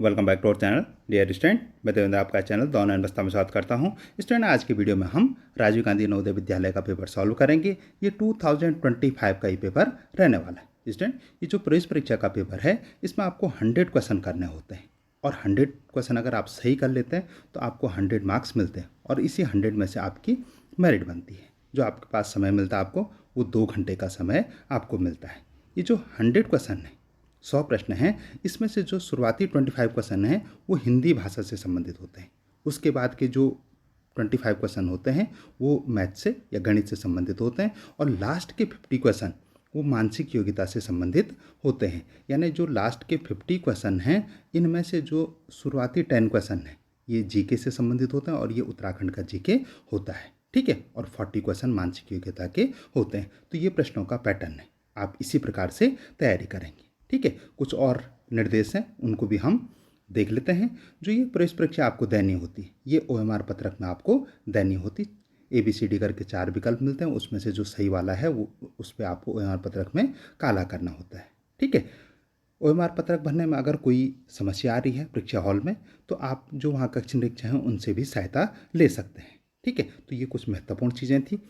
Welcome back to our channel dear student. मैं देवेंद्र आपका channel the online बस्ता में स्वागत करता हूं। स्टूडेंट, आज की वीडियो में हम राजीव गांधी नवोदय विद्यालय का पेपर सॉल्व करेंगे। ये 2025 का ये पेपर रहने वाला है। स्टूडेंट, ये जो प्रवेश परीक्षा का पेपर है इसमें आपको 100 क्वेश्चन करने होते हैं और 100 क्वेश्चन अगर आप सही कर लेते हैं तो आपको 100 मार्क्स मिलते हैं और इसी 100 में से आपकी मेरिट बनती है। जो आपके पास समय मिलता है आपको वो 2 घंटे का समय आपको मिलता है। ये जो 100 क्वेश्चन है 100 प्रश्न हैं, इसमें से जो शुरुआती 25 क्वेश्चन हैं वो हिंदी भाषा से संबंधित होते हैं। उसके बाद के जो 25 क्वेश्चन होते हैं वो मैथ से या गणित से संबंधित होते हैं और लास्ट के 50 क्वेश्चन वो मानसिक योग्यता से संबंधित होते हैं। यानी जो लास्ट के 50 क्वेश्चन हैं इनमें से जो शुरुआती 10 क्वेश्चन हैं ये जीके से संबंधित होते हैं और ये उत्तराखंड का जीके होता है, ठीक है। और 40 क्वेश्चन मानसिक योग्यता के होते हैं। तो ये प्रश्नों का पैटर्न है, आप इसी प्रकार से तैयारी करेंगे, ठीक है। कुछ और निर्देश हैं उनको भी हम देख लेते हैं। जो ये प्रवेश परीक्षा आपको देनी होती है ये OMR पत्रक में आपको देनी होती। ABCD करके 4 विकल्प मिलते हैं, उसमें से जो सही वाला है वो उस पर आपको OMR पत्रक में काला करना होता है, ठीक है। OMR पत्रक भरने में अगर कोई समस्या आ रही है परीक्षा हॉल में तो आप जो वहाँ कक्ष निरीक्षक हैं उनसे भी सहायता ले सकते हैं, ठीक है। तो ये कुछ महत्वपूर्ण चीज़ें थी।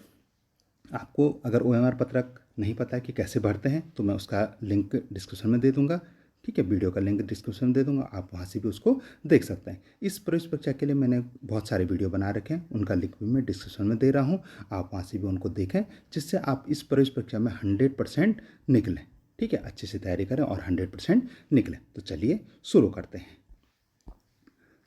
आपको अगर OMR पत्रक नहीं पता है कि कैसे भरते हैं तो मैं उसका लिंक डिस्क्रिप्शन में दे दूंगा, ठीक है। वीडियो का लिंक डिस्क्रिप्शन में दे दूंगा, आप वहाँ से भी उसको देख सकते हैं। इस प्रवेश परीक्षा के लिए मैंने बहुत सारे वीडियो बना रखे हैं, उनका लिंक भी मैं डिस्क्रिप्शन में दे रहा हूँ, आप वहाँ से भी उनको देखें जिससे आप इस प्रवेश परीक्षा में 100% निकलें, ठीक है। अच्छे से तैयारी करें और 100% निकलें। तो चलिए शुरू करते हैं।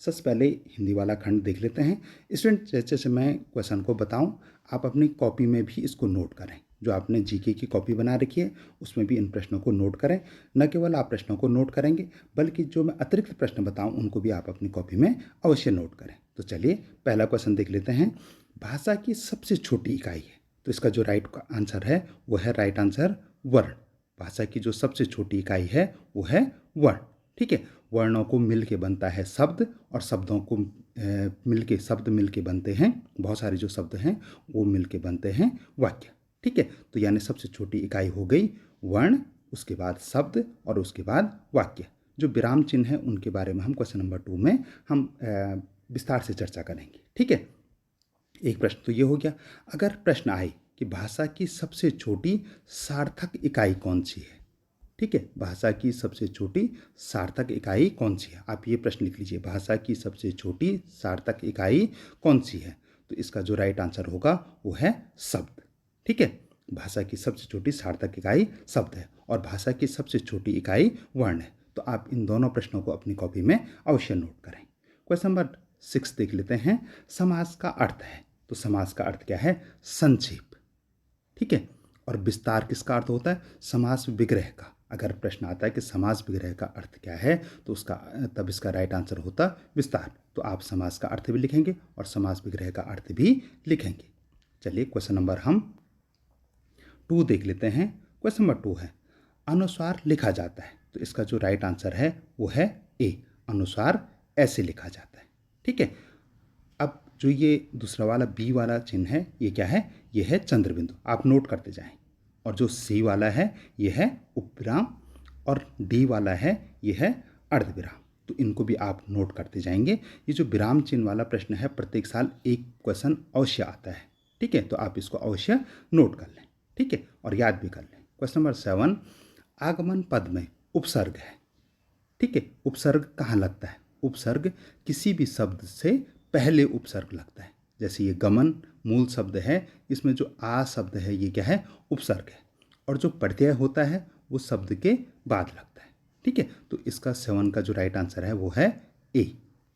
सबसे पहले हिंदी वाला खंड देख लेते हैं। स्टूडेंट, जैसे जैसे मैं क्वेश्चन को बताऊं आप अपनी कॉपी में भी इसको नोट करें। जो आपने जीके की कॉपी बना रखी है उसमें भी इन प्रश्नों को नोट करें। न केवल आप प्रश्नों को नोट करेंगे बल्कि जो मैं अतिरिक्त प्रश्न बताऊं उनको भी आप अपनी कॉपी में अवश्य नोट करें। तो चलिए पहला क्वेश्चन देख लेते हैं। भाषा की सबसे छोटी इकाई है, तो इसका जो राइट आंसर है वो है राइट आंसर वर्ण। भाषा की जो सबसे छोटी इकाई है वो है वर्ण, ठीक है। वर्णों को मिल के बनता है शब्द और शब्दों को शब्द मिल के बनते हैं, बहुत सारे जो शब्द हैं वो मिल के बनते हैं वाक्य, ठीक है। तो यानी सबसे छोटी इकाई हो गई वर्ण, उसके बाद शब्द और उसके बाद वाक्य। जो विराम चिन्ह है उनके बारे में हम क्वेश्चन नंबर 2 में हम विस्तार से चर्चा करेंगे, ठीक है। एक प्रश्न तो ये हो गया। अगर प्रश्न आए कि भाषा की सबसे छोटी सार्थक इकाई कौन सी है, ठीक है, भाषा की सबसे छोटी सार्थक इकाई कौन सी है, आप ये प्रश्न लिख लीजिए, भाषा की सबसे छोटी सार्थक इकाई कौन सी है। तो इसका जो राइट आंसर होगा वो है शब्द, ठीक है। भाषा की सबसे छोटी सार्थक इकाई शब्द है और भाषा की सबसे छोटी इकाई वर्ण है। तो आप इन दोनों प्रश्नों को अपनी कॉपी में अवश्य नोट करें। क्वेश्चन नंबर 6 देख लेते हैं। समास का अर्थ है, तो समास का अर्थ क्या है, संक्षेप, ठीक है। और विस्तार किसका अर्थ होता है, समास विग्रह का। अगर प्रश्न आता है कि समास विग्रह का अर्थ क्या है तो उसका तब इसका राइट आंसर होता विस्तार। तो आप समास का अर्थ भी लिखेंगे और समास विग्रह का अर्थ भी लिखेंगे। चलिए क्वेश्चन नंबर हम 2 देख लेते हैं। क्वेश्चन नंबर 2 है अनुस्वार लिखा जाता है, तो इसका जो राइट आंसर है वो है ए, अनुस्वार ऐसे लिखा जाता है, ठीक है। अब जो ये दूसरा वाला बी वाला चिन्ह है ये क्या है, ये है चंद्र बिंदु, आप नोट करते जाएं। और जो सी वाला है ये है उपविराम और डी वाला है ये है अर्धविराम। तो इनको भी आप नोट करते जाएंगे। ये जो विराम चिन्ह वाला प्रश्न है प्रत्येक साल एक क्वेश्चन अवश्य आता है, ठीक है। तो आप इसको अवश्य नोट कर लें, ठीक है, और याद भी कर लें। क्वेश्चन नंबर 7, आगमन पद में उपसर्ग है, ठीक है। उपसर्ग कहाँ लगता है, उपसर्ग किसी भी शब्द से पहले उपसर्ग लगता है। जैसे ये गमन मूल शब्द है, इसमें जो आ शब्द है ये क्या है, उपसर्ग है। और जो प्रत्यय होता है वो शब्द के बाद लगता है, ठीक है। तो इसका 7 का जो राइट आंसर है वो है ए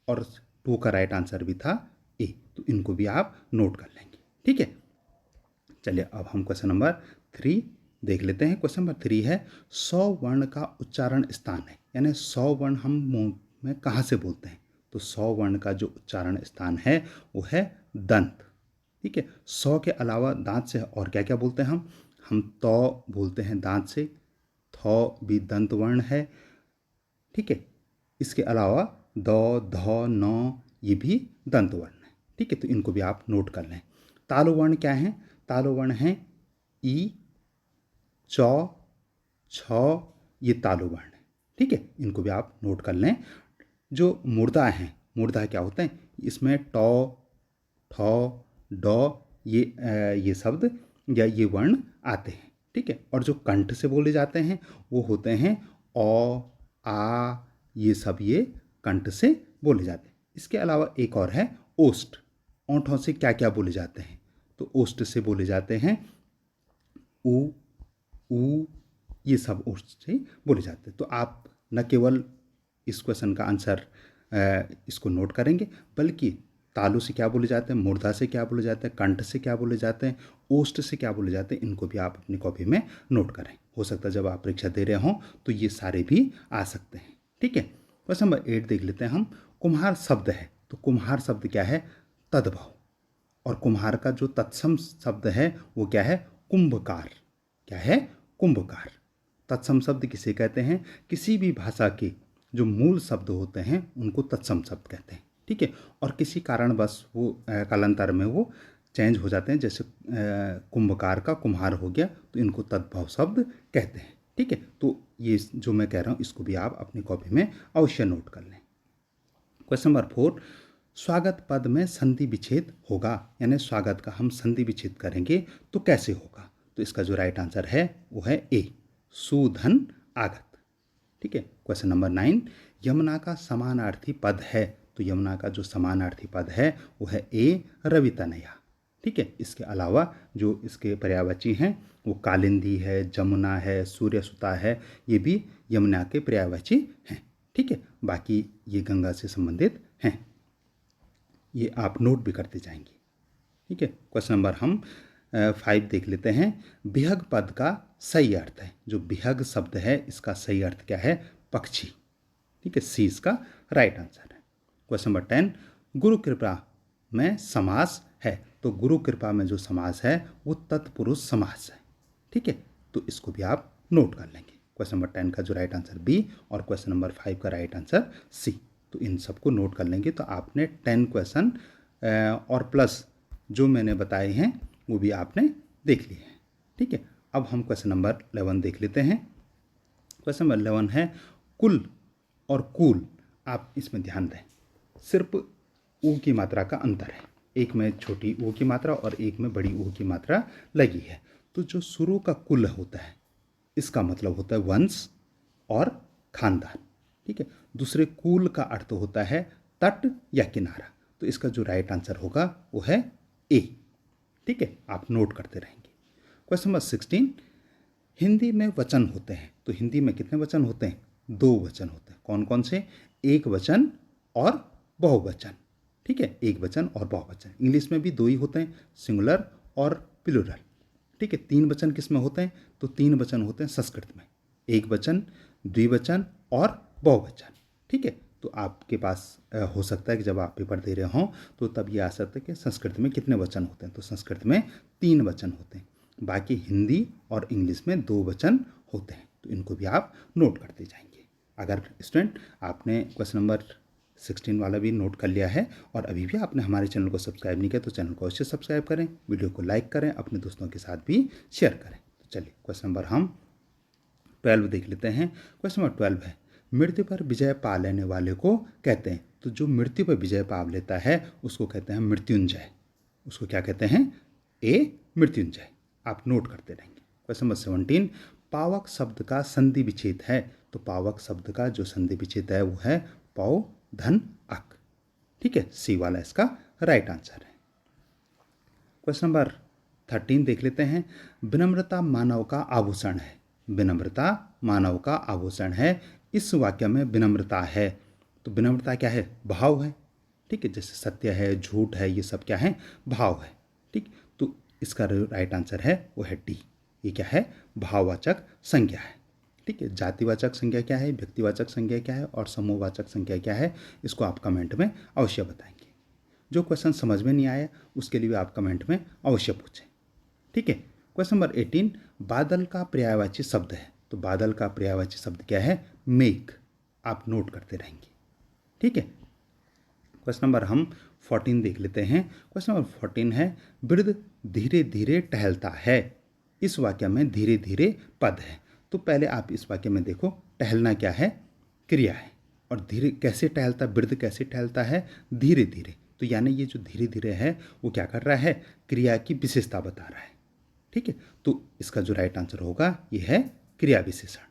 और 2 का राइट आंसर भी था ए। तो इनको भी आप नोट कर लेंगे, ठीक है। चलिए अब हम क्वेश्चन नंबर 3 देख लेते हैं। क्वेश्चन नंबर 3 है 100 वर्ण का उच्चारण स्थान है, यानी 100 वर्ण हम मुंह में कहाँ से बोलते हैं। तो 100 वर्ण का जो उच्चारण स्थान है वो है दंत, ठीक है। 100 के अलावा दांत से और क्या क्या बोलते हैं हम तो बोलते हैं दांत से, थौ भी दंत वर्ण है, ठीक है। इसके अलावा दो ध न ये भी दंत वर्ण है, ठीक है। तो इनको भी आप नोट कर लें। तालु वर्ण क्या है, तालु वर्ण है ई चौ छ, ये तालु वर्ण है, ठीक है। इनको भी आप नोट कर लें। जो मूर्धा हैं, मूर्धा क्या होते हैं, इसमें टॉ, ठौ, डॉ ये शब्द या ये वर्ण आते हैं। ठीक है, और जो कंठ से बोले जाते हैं वो होते हैं औ, आ, ये सब ये कंठ से बोले जाते हैं। इसके अलावा एक और है ओष्ठ। ओंठों से क्या क्या बोले जाते हैं, तो ओष्ठ से बोले जाते हैं ऊ, ऊ, ये सब ओष्ठ से बोले जाते हैं। तो आप न केवल इस क्वेश्चन का आंसर इसको नोट करेंगे, बल्कि तालु से क्या बोले जाते हैं, मूर्धा से क्या बोले जाते हैं, कंठ से क्या बोले जाते हैं, ओष्ठ से क्या बोले जाते हैं, इनको भी आप अपनी कॉपी में नोट करें। हो सकता है जब आप परीक्षा दे रहे हों तो ये सारे भी आ सकते हैं। ठीक है, क्वेश्चन नंबर 8 देख लेते हैं हम। कुम्हार शब्द है, तो कुम्हार शब्द क्या है, तद्भव। और कुम्हार का जो तत्सम शब्द है वो क्या है, कुंभकार। क्या है, कुंभकार। तत्सम शब्द किसे कहते हैं, किसी भी भाषा के जो मूल शब्द होते हैं उनको तत्सम शब्द कहते हैं। ठीक है, और किसी कारणवश वो कालांतर में वो चेंज हो जाते हैं, जैसे कुंभकार का कुम्हार हो गया, तो इनको तद्भव शब्द कहते हैं। ठीक है, तो ये जो मैं कह रहा हूँ इसको भी आप अपनी कॉपी में अवश्य नोट कर लें। क्वेश्चन नंबर 4, स्वागत पद में संधि विच्छेद होगा, यानी स्वागत का हम संधि विच्छेद करेंगे तो कैसे होगा, तो इसका जो राइट आंसर है वो है ए, सुधन आगत। ठीक है, क्वेश्चन नंबर 9, यमुना का समानार्थी पद है, तो यमुना का जो समानार्थी पद है वो है ए, रवितनया। ठीक है, इसके अलावा जो इसके पर्यायवाची हैं वो कालिंदी है, जमुना है, सूर्यसुता है, ये भी यमुना के पर्यायवाची हैं। ठीक है, बाकी ये गंगा से संबंधित हैं, ये आप नोट भी करते जाएंगे। ठीक है, क्वेश्चन नंबर हम 5 देख लेते हैं। बिहग पद का सही अर्थ है, जो बिहग शब्द है इसका सही अर्थ क्या है, पक्षी। ठीक है, सी इसका राइट आंसर है। क्वेश्चन नंबर 10, गुरु कृपा में समास है, तो गुरु कृपा में जो समास है वो तत्पुरुष समास है। ठीक है, तो इसको भी आप नोट कर लेंगे। क्वेश्चन नंबर 10 का जो राइट आंसर बी और क्वेश्चन नंबर 5 का राइट आंसर सी, तो इन सबको नोट कर लेंगे। तो आपने 10 क्वेश्चन और प्लस जो मैंने बताए हैं वो भी आपने देख लिए हैं। ठीक है, अब हम क्वेश्चन नंबर 11 देख लेते हैं। क्वेश्चन नंबर 11 है कुल और कूल। आप इसमें ध्यान दें, सिर्फ ऊ की मात्रा का अंतर है, एक में छोटी ऊ की मात्रा और एक में बड़ी ऊ की मात्रा लगी है। तो जो शुरू का कुल होता है इसका मतलब होता है वंश और खानदान। ठीक है, दूसरे कूल का अर्थ होता है तट या किनारा, तो इसका जो राइट आंसर होगा वो है ए। ठीक है, आप नोट करते रहेंगे। क्वेश्चन नंबर 16, हिंदी में वचन होते हैं, तो हिंदी में कितने वचन होते हैं, 2 वचन होते हैं। कौन कौन से, एक वचन और बहुवचन। ठीक है, एक वचन और बहुवचन। इंग्लिश में भी 2 ही होते हैं, सिंगुलर और प्लूरल। ठीक है, 3 वचन किस में होते हैं, तो 3 वचन होते हैं संस्कृत में, एक वचन, द्विवचन और बहुवचन। ठीक है, तो आपके पास हो सकता है कि जब आप पेपर दे रहे हों तो तब ये आ सकता है कि संस्कृत में कितने वचन होते हैं, तो संस्कृत में 3 वचन होते हैं, बाकी हिंदी और इंग्लिश में 2 वचन होते हैं। तो इनको भी आप नोट करते जाएंगे। अगर स्टूडेंट आपने क्वेश्चन नंबर 16 वाला भी नोट कर लिया है और अभी भी आपने हमारे चैनल को सब्सक्राइब नहीं किया तो चैनल को अवश्य सब्सक्राइब करें, वीडियो को लाइक करें, अपने दोस्तों के साथ भी शेयर करें। तो चलिए क्वेश्चन नंबर हम 12 देख लेते हैं। क्वेश्चन नंबर 12 है, मृत्यु पर विजय पा लेने वाले को कहते हैं, तो जो मृत्यु पर विजय पा लेता है उसको कहते हैं मृत्युंजय। उसको क्या कहते हैं, ए, मृत्युंजय। आप नोट करते रहेंगे। क्वेश्चन नंबर 17, पावक शब्द का संधि विच्छेद है, तो पावक शब्द का जो संधि विच्छेद है वो है पौ धन अक। ठीक है, सी वाला इसका राइट आंसर है। क्वेश्चन नंबर 13 देख लेते हैं। विनम्रता मानव का आभूषण है, विनम्रता मानव का आभूषण है, इस वाक्य में विनम्रता है, तो विनम्रता क्या है, भाव है। ठीक है, जैसे सत्य है, झूठ है, ये सब क्या है, भाव है। ठीक, तो इसका राइट आंसर है वो है डी, ये क्या है, भाववाचक संज्ञा है। ठीक है, जातिवाचक संज्ञा क्या है, व्यक्तिवाचक संज्ञा क्या है और समूहवाचक संज्ञा क्या है, इसको आप कमेंट में अवश्य बताएंगे। जो क्वेश्चन समझ में नहीं आया उसके लिए आप कमेंट में अवश्य पूछें। ठीक है, क्वेश्चन नंबर 18, बादल का पर्यायवाची शब्द है, तो बादल का पर्यायवाची शब्द क्या है, मेघ। आप नोट करते रहेंगे। ठीक है, क्वेश्चन नंबर हम 14 देख लेते हैं। क्वेश्चन नंबर 14 है, वृद्ध धीरे धीरे टहलता है, इस वाक्य में धीरे धीरे पद है, तो पहले आप इस वाक्य में देखो टहलना क्या है, क्रिया है। और धीरे कैसे टहलता, वृद्ध कैसे टहलता है, धीरे धीरे। तो यानी ये जो धीरे धीरे है वो क्या कर रहा है, क्रिया की विशेषता बता रहा है। ठीक है, तो इसका जो राइट आंसर होगा ये है क्रिया विशेषण।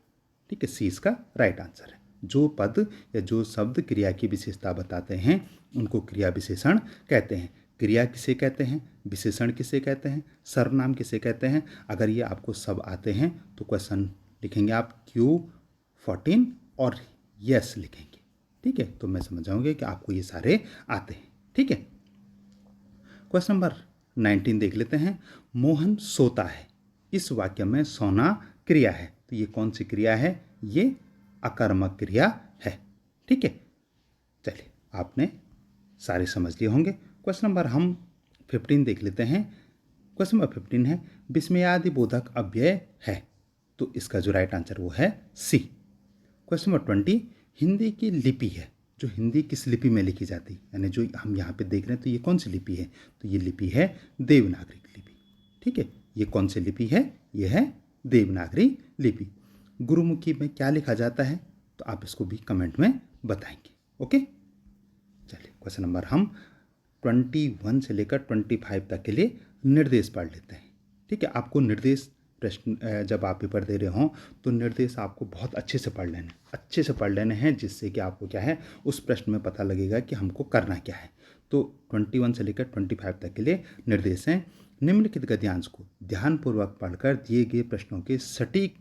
ठीक है, सी इसका राइट आंसर है। जो पद या जो शब्द क्रिया की विशेषता बताते हैं उनको क्रिया विशेषण कहते हैं। क्रिया किसे कहते हैं, विशेषण किसे कहते हैं, सर्वनाम किसे कहते हैं। अगर ये आपको सब आते हैं तो क्वेश्चन लिखेंगे आप Q14 और यस लिखेंगे। ठीक है, तो मैं समझ जाऊंगा कि आपको ये सारे आते हैं। ठीक है, क्वेश्चन नंबर 19 देख लेते हैं। मोहन सोता है, इस वाक्य में सोना क्रिया है, तो ये कौन सी क्रिया है, ये अकर्मक क्रिया है। ठीक है, चलिए आपने सारे समझ लिए होंगे। क्वेश्चन नंबर हम 15 देख लेते हैं। क्वेश्चन नंबर 15 है विस्मयादि बोधक अव्यय है, तो इसका जो राइट आंसर वो है सी। क्वेश्चन नंबर 20 हिंदी की लिपि है, जो हिंदी किस लिपि में लिखी जाती है, यानी जो हम यहाँ पे देख रहे हैं तो ये कौन सी लिपि है, तो ये लिपि है देवनागरी लिपि। ठीक है, ये कौन सी लिपि है, ये है देवनागरी लिपि। गुरुमुखी में क्या लिखा जाता है, तो आप इसको भी कमेंट में बताएंगे। ओके, चलिए क्वेश्चन नंबर हम 21 से लेकर 25 तक के लिए निर्देश पढ़ लेते हैं। ठीक है, आपको निर्देश प्रश्न जब आप पेपर दे रहे हों तो निर्देश आपको बहुत अच्छे से पढ़ लेने, अच्छे से पढ़ लेने हैं, जिससे कि आपको क्या है उस प्रश्न में पता लगेगा कि हमको करना क्या है। तो 21 से लेकर 25 तक के लिए निर्देश हैं। निम्नलिखित गद्यांश को ध्यानपूर्वक पढ़कर दिए गए प्रश्नों के सटीक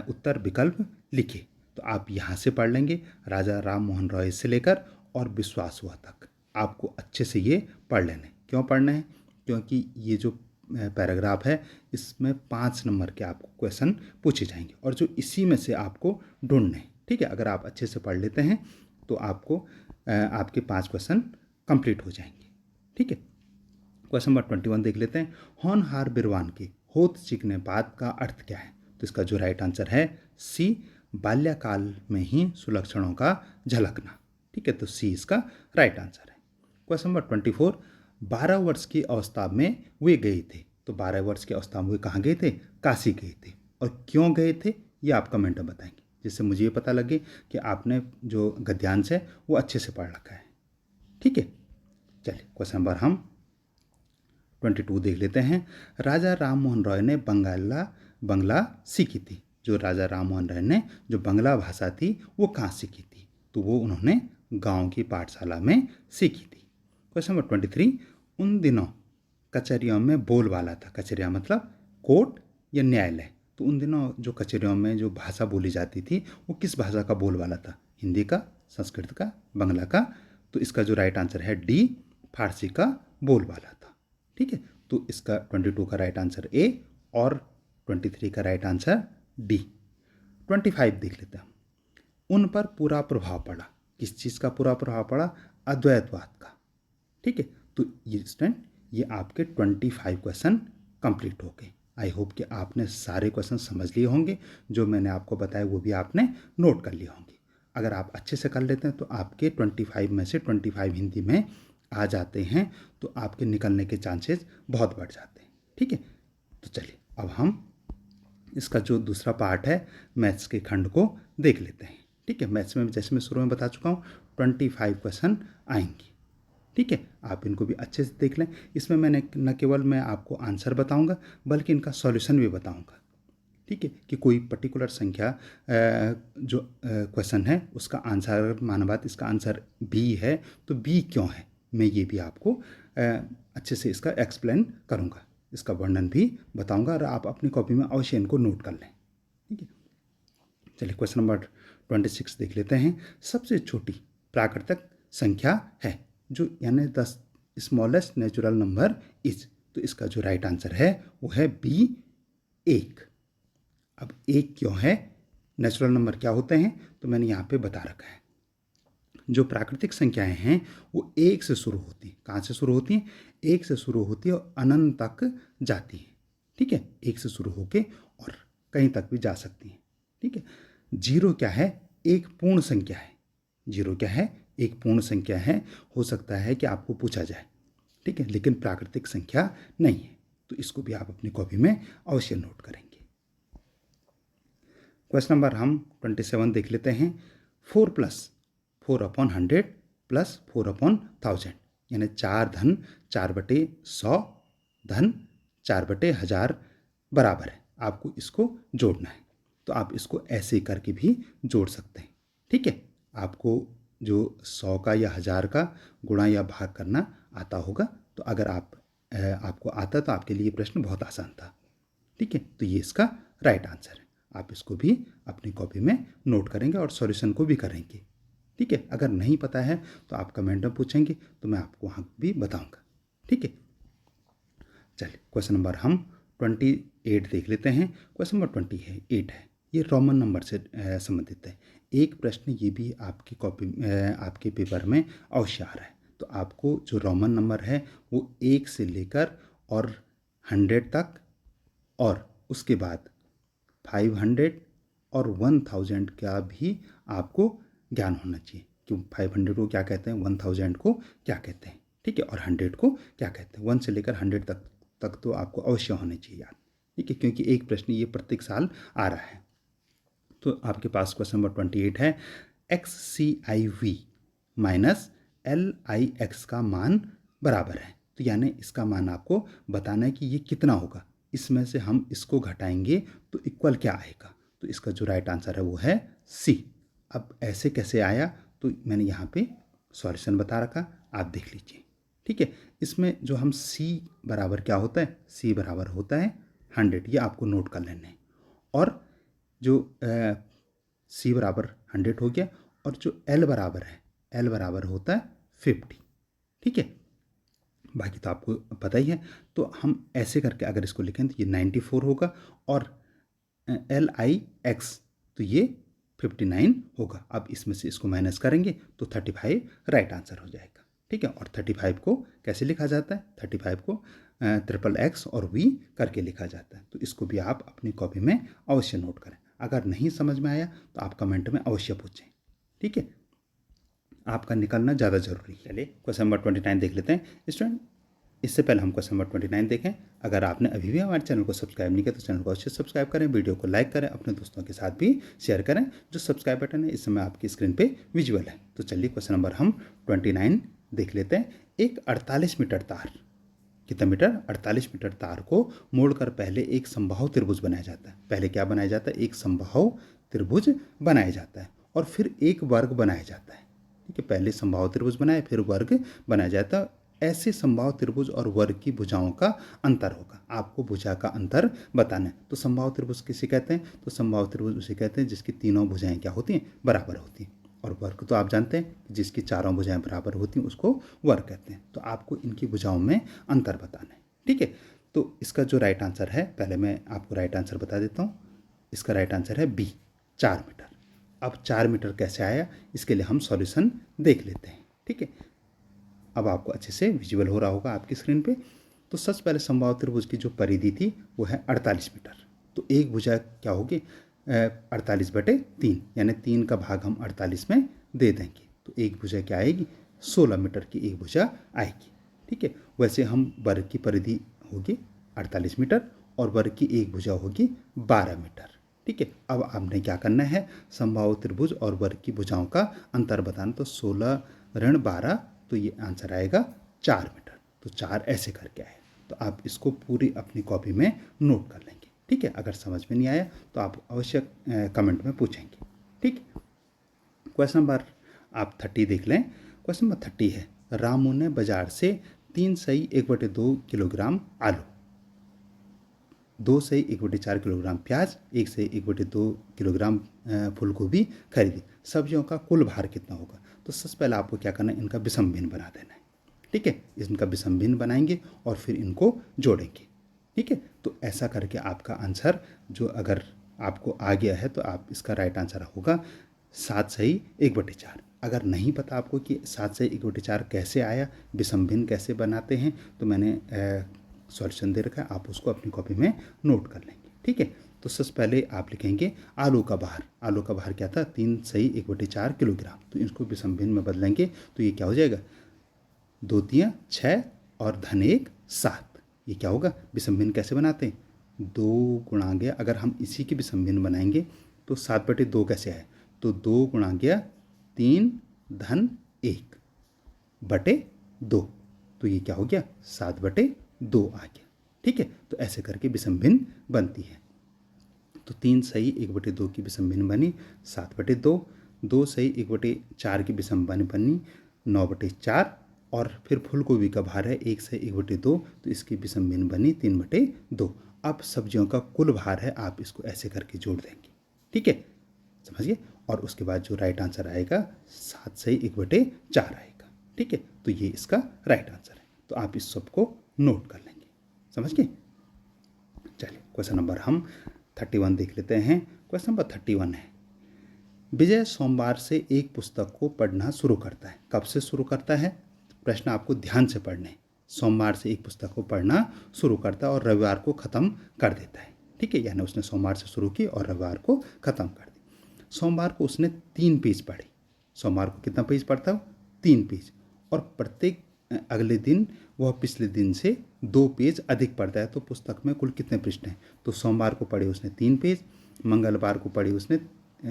उत्तर विकल्प लिखिए। तो आप यहाँ से पढ़ लेंगे, राजा राम मोहन रॉय से लेकर और विश्वास हुआ तक आपको अच्छे से ये पढ़ लेने। क्यों पढ़ना है, क्योंकि ये जो पैराग्राफ है इसमें 5 नंबर के आपको क्वेश्चन पूछे जाएंगे और जो इसी में से आपको ढूंढने हैं। ठीक है, अगर आप अच्छे से पढ़ लेते हैं तो आपको आपके 5 क्वेश्चन कंप्लीट हो जाएंगे। ठीक है, क्वेश्चन नंबर 21 देख लेते हैं। होनहार बिरवान के होत सीखने बात का अर्थ क्या है, तो इसका जो राइट आंसर है सी, बाल्यकाल में ही सुलक्षणों का झलकना। ठीक है, तो सी इसका राइट आंसर है। क्वेश्चन नंबर 24 12 वर्ष की अवस्था में वे गए थे, तो 12 वर्ष की अवस्था में वे कहाँ गए थे, काशी गए थे, और क्यों गए थे ये आप कमेंट में बताएंगे, जिससे मुझे ये पता लगे कि आपने जो गद्यांश है वो अच्छे से पढ़ रखा है। ठीक है, चलिए क्वेश्चन नंबर हम 22 देख लेते हैं। राजा राम मोहन रॉय ने बंगला सीखी थी, जो राजा राम मोहन रॉय ने जो बंगला भाषा थी वो कहाँ सीखी थी, तो वो उन्होंने गांव की पाठशाला में सीखी थी। क्वेश्चन नंबर 23 उन दिनों कचहरियों में बोलबाला था, कचहरिया मतलब कोर्ट या न्यायालय, तो उन दिनों जो कचहरियों में जो भाषा बोली जाती थी वो किस भाषा का बोलबाला था, हिंदी का, संस्कृत का, बांग्ला का। तो इसका जो राइट आंसर है डी, फारसी का बोलबाला था। ठीक है, तो इसका 22 का राइट आंसर ए और 23 का राइट आंसर डी। 25 देख लेते हैं। उन पर पूरा प्रभाव पड़ा, किस चीज़ का पूरा प्रभाव पड़ा, अद्वैतवाद का। ठीक है, तो ये स्टूडेंट ये आपके 25 क्वेश्चन कंप्लीट हो गए। आई होप कि आपने सारे क्वेश्चन समझ लिए होंगे, जो मैंने आपको बताया वो भी आपने नोट कर लिए होंगे। अगर आप अच्छे से कर लेते हैं तो आपके 25 में से 25 हिंदी में आ जाते हैं, तो आपके निकलने के चांसेस बहुत बढ़ जाते हैं। ठीक है, तो चलिए अब हम इसका जो दूसरा पार्ट है मैथ्स के खंड को देख लेते हैं। ठीक है, मैथ्स में जैसे मैं शुरू में बता चुका हूँ 25 क्वेश्चन आएंगे। ठीक है, आप इनको भी अच्छे से देख लें। इसमें मैंने न केवल मैं आपको आंसर बताऊंगा बल्कि इनका सॉल्यूशन भी बताऊंगा। ठीक है, कि कोई पर्टिकुलर संख्या जो क्वेश्चन है उसका आंसर माना बात इसका आंसर बी है, तो बी क्यों है मैं ये भी आपको अच्छे से इसका एक्सप्लेन करूँगा, इसका वर्णन भी बताऊँगा और आप अपनी कॉपी में अवश्य इनको नोट कर लें। ठीक है, चलिए क्वेश्चन नंबर 26 देख लेते हैं। सबसे छोटी प्राकृतिक संख्या है जो यानी the smallest natural number is, तो इसका जो राइट आंसर है वो है बी, 1। अब 1 क्यों है, नेचुरल नंबर क्या होते हैं तो मैंने यहाँ पे बता रखा है। जो प्राकृतिक संख्याएं हैं वो 1 से शुरू होती हैं। कहाँ से शुरू होती हैं, 1 से शुरू होती है और अनंत तक जाती है। ठीक है, 1 से शुरू होके और कहीं तक भी जा सकती हैं। ठीक है, 0 क्या है, एक पूर्ण संख्या है। 0 क्या है, एक पूर्ण संख्या है। हो सकता है कि आपको पूछा जाए, ठीक है, लेकिन प्राकृतिक संख्या नहीं है, तो इसको भी आप अपनी कॉपी में अवश्य नोट करेंगे। क्वेश्चन नंबर हम 27 देख लेते हैं। 4 + 4/100 प्लस 4/1000, यानी 4 धन 4/100 धन 4/1000 बराबर है। आपको इसको जोड़ना है, तो आप इसको ऐसे करके भी जोड़ सकते हैं। ठीक है, आपको जो 100 का या 1000 का गुणा या भाग करना आता होगा, तो अगर आपको आता तो आपके लिए प्रश्न बहुत आसान था। ठीक है, तो ये इसका राइट आंसर है। आप इसको भी अपनी कॉपी में नोट करेंगे और सॉल्यूशन को भी करेंगे। ठीक है, अगर नहीं पता है तो आप कमेंट में पूछेंगे तो मैं आपको वहाँ भी बताऊँगा। ठीक है, चलिए क्वेश्चन नंबर हम 28 देख लेते हैं। क्वेश्चन नंबर 28 है, ये रोमन नंबर से संबंधित है। एक प्रश्न ये भी आपकी कॉपी आपके पेपर में अवश्य आ रहा है। तो आपको जो रोमन नंबर है वो 1 से लेकर और 100 तक, और उसके बाद 500 और 1000 का भी आपको ज्ञान होना चाहिए कि 500 को क्या कहते हैं, 1000 को क्या कहते हैं। ठीक है, और 100 को क्या कहते हैं। 1 से लेकर 100 तक तो आपको अवश्य होने चाहिए याद। ठीक है, क्योंकि एक प्रश्न ये प्रत्येक साल आ रहा है। तो आपके पास क्वेश्चन नंबर 28 है, XCIV माइनस LIX का मान बराबर है। तो यानी इसका मान आपको बताना है कि ये कितना होगा। इसमें से हम इसको घटाएंगे तो इक्वल क्या आएगा। तो इसका जो राइट आंसर है वो है C। अब ऐसे कैसे आया, तो मैंने यहाँ पे सॉल्यूशन बता रखा, आप देख लीजिए। ठीक है, इसमें जो हम C बराबर क्या होता है, C बराबर होता है 100, ये आपको नोट कर लेना है। और जो C बराबर 100 हो गया, और जो L बराबर है, L बराबर होता है 50। ठीक है, बाकी तो आपको पता ही है। तो हम ऐसे करके अगर इसको लिखें तो ये 94 होगा, और LIX तो ये 59 होगा। अब इसमें से इसको माइनस करेंगे तो 35 राइट आंसर हो जाएगा। ठीक है, और 35 को कैसे लिखा जाता है, 35 को XXX और V करके लिखा जाता है। तो इसको भी आप अपनी कॉपी में अवश्य नोट करें। अगर नहीं समझ में आया तो आप कमेंट में अवश्य पूछें। ठीक है, आपका निकलना ज़्यादा जरूरी है। चलिए क्वेश्चन नंबर 29 देख लेते हैं स्टूडेंट। इससे पहले हम क्वेश्चन नंबर 29 देखें, अगर आपने अभी भी हमारे चैनल को सब्सक्राइब नहीं किया तो चैनल को अवश्य सब्सक्राइब करें, वीडियो को लाइक करें, अपने दोस्तों के साथ भी शेयर करें। जो सब्सक्राइब बटन है इस समय आपकी स्क्रीन पे विजुअल है। तो चलिए क्वेश्चन नंबर हम 29 देख लेते हैं। एक 48 मीटर तार, कितना मीटर, 48 मीटर तार को मोड़कर पहले एक समबाहु त्रिभुज बनाया जाता है। पहले क्या बनाया जाता है, एक समबाहु त्रिभुज बनाया जाता है, और फिर एक वर्ग बनाया जाता है। ठीक है, पहले समबाहु त्रिभुज बनाए फिर वर्ग बनाया जाता है। ऐसे समबाहु त्रिभुज और वर्ग की भुजाओं का अंतर होगा। आपको भुजा का अंतर बताना है। तो समबाहु त्रिभुज किसे कहते हैं, तो समबाहु त्रिभुज उसे कहते हैं जिसकी तीनों भुजाएं क्या होती हैं, बराबर होती हैं। और वर्ग तो आप जानते हैं जिसकी चारों भुजाएं बराबर होती हैं उसको वर्ग कहते हैं। तो आपको इनकी भुजाओं में अंतर बताना है। ठीक है, तो इसका जो राइट आंसर है, पहले मैं आपको राइट आंसर बता देता हूँ। इसका राइट आंसर है बी, 4 मीटर। अब 4 मीटर कैसे आया, इसके लिए हम सॉल्यूशन देख लेते हैं। ठीक है, अब आपको अच्छे से विजुअल हो रहा होगा आपकी स्क्रीन पे। तो सबसे पहले समबाहु त्रिभुज की जो परिधि थी वो है 48 मीटर। तो एक भुजा क्या होगी, 48/3, यानी 3 का भाग हम 48 में दे देंगे। तो एक भुजा क्या आएगी, 16 मीटर की एक भुजा आएगी। ठीक है, वैसे हम वर्ग की परिधि होगी 48 मीटर और वर्ग की एक भुजा होगी 12 मीटर। ठीक है, अब आपने क्या करना है, समबाहु त्रिभुज और वर्ग की भुजाओं का अंतर बताना। तो 16 ऋण 12, तो ये आंसर आएगा 4 मीटर। तो 4 ऐसे करके आए। तो आप इसको पूरी अपनी कॉपी में नोट कर लेंगे। ठीक है, अगर समझ में नहीं आया तो आप अवश्य कमेंट में पूछेंगे। ठीक, क्वेश्चन नंबर आप 30 देख लें। क्वेश्चन नंबर 30 है, रामू ने बाजार से 3 सही 1/2 किलोग्राम आलू, 2 सही 1/4 किलोग्राम प्याज, 1 सही 1/2 किलोग्राम फूल गोभी खरीदी। सब्जियों का कुल भार कितना होगा। तो सबसे पहले आपको क्या करना है, इनका विषम भिन्न बना देना है। ठीक है, इनका विषम भिन्न बनाएंगे और फिर इनको जोड़ेंगे। ठीक है, तो ऐसा करके आपका आंसर जो अगर आपको आ गया है तो आप इसका राइट आंसर होगा 7 सही 1/4। अगर नहीं पता आपको कि 7 सही 1/4 कैसे आया, विषम भिन्न कैसे बनाते हैं, तो मैंने सॉल्यूशन दे रखा है, आप उसको अपनी कॉपी में नोट कर लेंगे। ठीक है, तो सबसे पहले आप लिखेंगे आलू का भार। आलू का भार क्या था, 3 सही 1/4 किलोग्राम। तो इसको विषम भिन्न में बदलेंगे तो ये क्या हो जाएगा, 2 तियां 6 और धन 1 7। ये क्या होगा, विषम भिन्न कैसे बनाते हैं, 2 गुणा गया, अगर हम इसी की विषम भिन्न बनाएंगे तो 7/2 कैसे आए, तो 2 गुणा गया 3 धन 1 बटे 2, तो ये क्या हो गया 7 बटे 2 आ गया। ठीक है, तो ऐसे करके विषम भिन्न बनती है। तो 3 सही 1/2 की विषम भिन्न बनी 7/2, 2 सही 1/4 की विषम भिन्न बनी 9/4, और फिर फूल गोभी का भार है 1 सही 1/2, तो इसकी विषम भिन्न बनी 3/2। अब सब्जियों का कुल भार है, आप इसको ऐसे करके जोड़ देंगे। ठीक है, समझिए, और उसके बाद जो राइट आंसर आएगा 7 सही 1/4 आएगा। ठीक है, तो ये इसका राइट आंसर है। तो आप इस सब को नोट कर लेंगे। समझ गए? चलिए क्वेश्चन नंबर हम 31 देख लेते हैं। क्वेश्चन नंबर 31 है, विजय सोमवार से एक पुस्तक को पढ़ना शुरू करता है। कब से शुरू करता है? प्रश्न आपको ध्यान से पढ़ने हैं। सोमवार से एक पुस्तक को पढ़ना शुरू करता है और रविवार को ख़त्म कर देता है। ठीक है, यानी उसने सोमवार से शुरू की और रविवार को ख़त्म कर दी। सोमवार को उसने 3 पेज पढ़े। सोमवार को कितना पेज पढ़ता है? 3 पेज। और प्रत्येक अगले दिन वह पिछले दिन से 2 पेज अधिक पढ़ता है। तो पुस्तक में कुल कितने पृष्ठ हैं? तो सोमवार को पढ़े उसने 3 पेज, मंगलवार को पढ़े उसने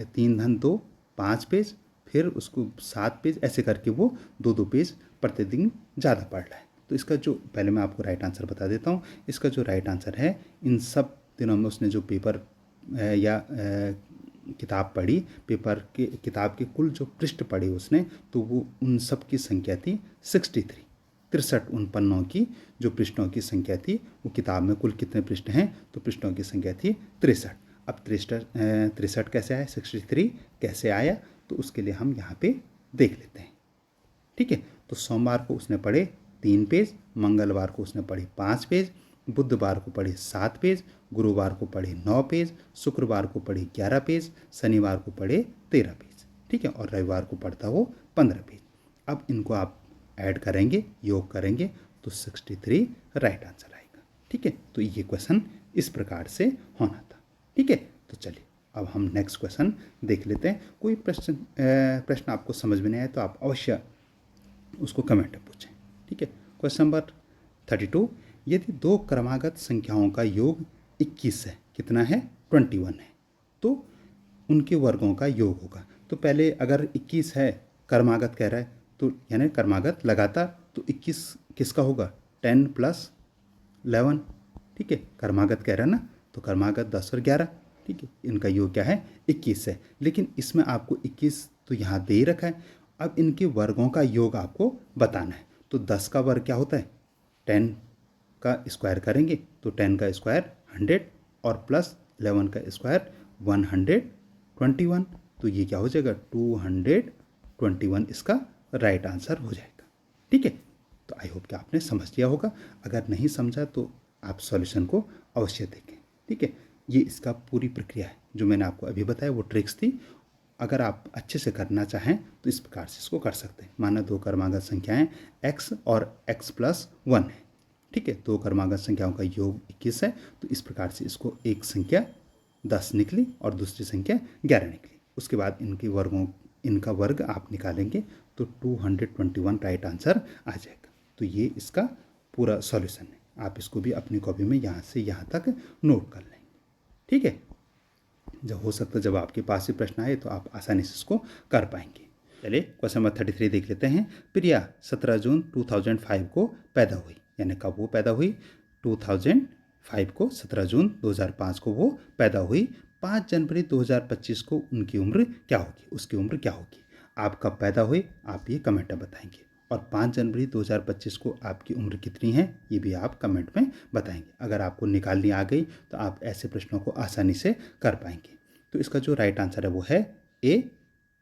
3 धन 2 5 पेज, फिर उसको 7 पेज, ऐसे करके वो 2-2 पेज प्रतिदिन ज़्यादा पढ़ रहा है। तो इसका जो, पहले मैं आपको राइट आंसर बता देता हूँ। इसका जो राइट आंसर है, इन सब दिनों में उसने जो पेपर या किताब पढ़ी, पेपर के किताब के कुल जो पृष्ठ पढ़े उसने, तो वो उन सब की संख्या थी 63। 63 उन पन्नों की जो पृष्ठों की संख्या थी। वो किताब में कुल कितने पृष्ठ हैं? तो पृष्ठों की संख्या थी 63। अब 63 कैसे आया, 63 कैसे आया, तो उसके लिए हम यहाँ पे देख लेते हैं। ठीक है, तो सोमवार को उसने पढ़े 3 पेज, मंगलवार को उसने पढ़े 5 पेज, बुधवार को पढ़े 7 पेज, गुरुवार को पढ़े 9 पेज, शुक्रवार को पढ़े 11 पेज, शनिवार को पढ़े 13 पेज। ठीक है, और रविवार को पढ़ता वो 15 पेज। अब इनको आप ऐड करेंगे, योग करेंगे, तो 63 राइट आंसर आएगा। ठीक है, तो ये क्वेश्चन इस प्रकार से होना था। ठीक है, तो चलिए अब हम नेक्स्ट क्वेश्चन देख लेते हैं। कोई प्रश्न आपको समझ में नहीं आए तो आप अवश्य उसको कमेंट में पूछें। ठीक है, क्वेश्चन नंबर 32, यदि 2 क्रमागत संख्याओं का योग 21 है, कितना है? 21 है, तो उनके वर्गों का योग होगा। तो पहले अगर 21 है, क्रमागत कह रहा है, तो यानी क्रमागत लगातार, तो 21 किसका होगा? 10 + 11। ठीक है, क्रमागत कह रहा है ना, तो क्रमागत 10 और 11। ठीक है, इनका योग क्या है? 21 है। लेकिन इसमें आपको 21 तो यहाँ दे ही रखा है। अब इनके वर्गों का योग आपको बताना है। तो 10 का वर्ग क्या होता है? 10 का स्क्वायर करेंगे, तो 10 का स्क्वायर 100, और प्लस 11 का स्क्वायर 121। तो ये क्या हो जाएगा? 221 इसका राइट आंसर हो जाएगा। ठीक है, तो आई होप कि आपने समझ लिया होगा। अगर नहीं समझा तो आप सॉल्यूशन को अवश्य देखें। ठीक है, ये इसका पूरी प्रक्रिया है जो मैंने आपको अभी बताया, वो ट्रिक्स थी। अगर आप अच्छे से करना चाहें तो इस प्रकार से इसको कर सकते हैं। माना 2 क्रमागत संख्याएं x और x + 1 है। ठीक है, 2 क्रमागत संख्याओं का योग 21 है, तो इस प्रकार से इसको एक संख्या 10 निकली और दूसरी संख्या 11 निकली। उसके बाद इनका वर्ग आप निकालेंगे, तो 221 राइट आंसर आ जाएगा। तो ये इसका पूरा सॉल्यूशन है। आप इसको भी अपनी कॉपी में यहाँ से यहाँ तक नोट कर लेंगे। ठीक है, जब हो सकता है जब आपके पास ही प्रश्न आए तो आप आसानी से इसको कर पाएंगे। चलिए क्वेश्चन नंबर 33 देख लेते हैं। प्रिया 17 जून 2005 को पैदा हुई, यानी कब वो पैदा हुई? 2005 को, 17 जून 2005 को वो पैदा हुई। 5 जनवरी 2025 को उनकी उम्र क्या होगी? उसकी उम्र क्या होगी? आप कब पैदा हुए आप ये कमेंट में बताएंगे, और 5 जनवरी 2025 को आपकी उम्र कितनी है ये भी आप कमेंट में बताएंगे। अगर आपको निकालनी आ गई तो आप ऐसे प्रश्नों को आसानी से कर पाएंगे। तो इसका जो राइट आंसर है वो है ए,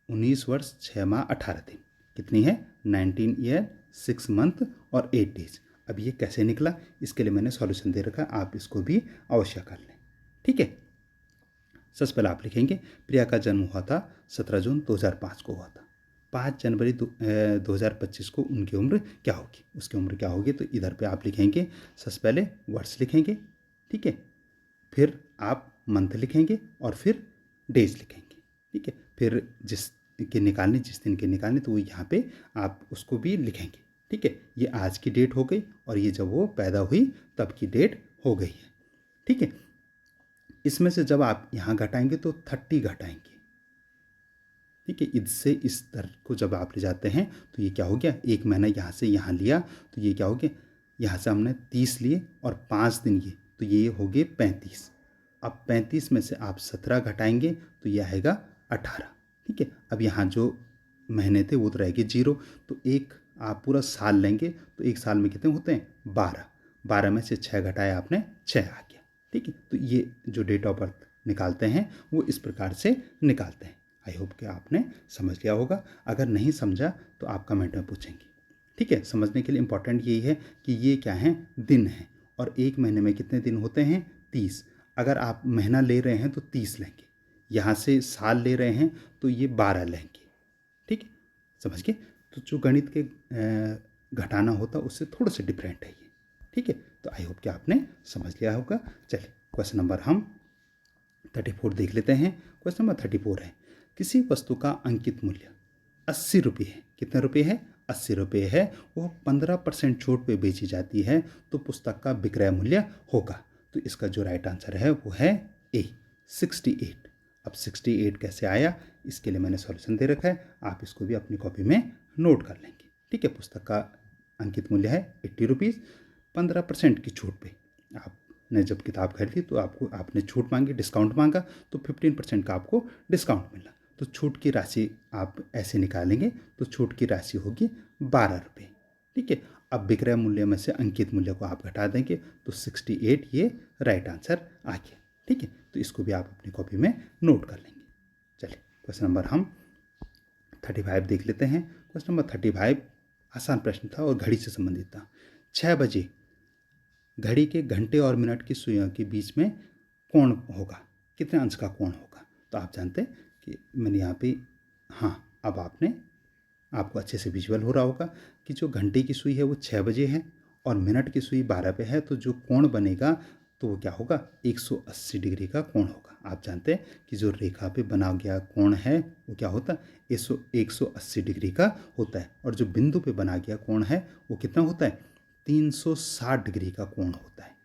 19 वर्ष 6 माह 18 दिन। कितनी है? 19 ईयर 6 मंथ और 8 डेज। अब ये कैसे निकला, इसके लिए मैंने सॉल्यूशन दे रखा, आप इसको भी अवश्य कर लें। ठीक है, सबसे पहले आप लिखेंगे प्रिया का जन्म हुआ था 17 जून 2005 को हुआ था। 5 जनवरी 2025 को उनकी उम्र क्या होगी? उसकी उम्र क्या होगी? तो इधर पे आप लिखेंगे, सबसे पहले वर्ष लिखेंगे। ठीक है, फिर आप मंथ लिखेंगे और फिर डेज लिखेंगे। ठीक है, फिर जिस दिन के निकालने तो वो यहाँ पे आप उसको भी लिखेंगे। ठीक है, ये आज की डेट हो गई और ये जब वो पैदा हुई तब की डेट हो गई है। ठीक है, इसमें से जब आप यहाँ घटाएंगे तो 30 घटाएंगे। ठीक है। इससे इस दर को जब आप ले जाते हैं तो ये क्या हो गया, एक महीना यहाँ से यहाँ लिया तो ये क्या हो गया, यहाँ से हमने 30 लिए और 5 दिन ये, तो ये हो गए 35। अब 35 में से आप 17 घटाएंगे तो ये आएगा 18। ठीक है। अब यहाँ जो महीने थे वो तो रहेंगे 0, तो एक आप पूरा साल लेंगे तो एक साल में कितने होते हैं 12। 12 में से 6 घटाया आपने, 6 आ गया। ठीक है। तो ये जो डेट ऑफ बर्थ निकालते हैं वो इस प्रकार से निकालते हैं। आई होप कि आपने समझ लिया होगा। अगर नहीं समझा तो आप कमेंट में पूछेंगे। ठीक है। समझने के लिए इम्पोर्टेंट यही है कि ये क्या है, दिन है, और एक महीने में कितने दिन होते हैं 30। अगर आप महीना ले रहे हैं तो 30 लेंगे, यहाँ से साल ले रहे हैं तो ये 12 लेंगे। ठीक है, समझ गए। तो जो गणित के घटाना होता है उससे थोड़ा सा डिफरेंट है ये। ठीक है। तो आई होप कि आपने समझ लिया होगा। चलिए क्वेश्चन नंबर हम 34 देख लेते हैं। क्वेश्चन नंबर 34 है, किसी वस्तु का अंकित मूल्य 80 रुपये है। कितने रुपये है, 80 रुपये है। वो 15% छूट पे बेची जाती है तो पुस्तक का विक्रय मूल्य होगा। तो इसका जो राइट आंसर है वो है ए, 68। अब 68 कैसे आया, इसके लिए मैंने सॉल्यूशन दे रखा है, आप इसको भी अपनी कॉपी में नोट कर लेंगे। ठीक है। पुस्तक का अंकित मूल्य है 80 रुपीज़, 15% की छूट पे आपने जब किताब खरीदी तो आपने छूट मांगी, डिस्काउंट मांगा, तो 15% का आपको डिस्काउंट मिला। तो छूट की राशि आप ऐसे निकालेंगे तो छूट की राशि होगी 12 रुपये। ठीक है। अब विक्रय मूल्य में से अंकित मूल्य को आप घटा देंगे तो 68 ये राइट आंसर आ गया। ठीक है। तो इसको भी आप अपनी कॉपी में नोट कर लेंगे। चलिए क्वेश्चन नंबर हम 35 देख लेते हैं। क्वेश्चन नंबर 35 आसान प्रश्न था और घड़ी से संबंधित था। 6 बजे घड़ी के घंटे और मिनट की सुइयों के बीच में कोण होगा, कितने अंश का कोण होगा। तो आप जानते हैं कि मैंने यहाँ पे, हाँ, अब आपको अच्छे से विजुअल हो रहा होगा कि जो घंटे की सुई है वो 6 बजे है और मिनट की सुई 12 पे है, तो जो कोण बनेगा तो वो क्या होगा, 180 डिग्री का कोण होगा। आप जानते हैं कि जो रेखा पे बना गया कोण है वो क्या होता है, 180 डिग्री का होता है, और जो बिंदु पे बना गया कोण है वो कितना होता है, 360 डिग्री का कोण होता है।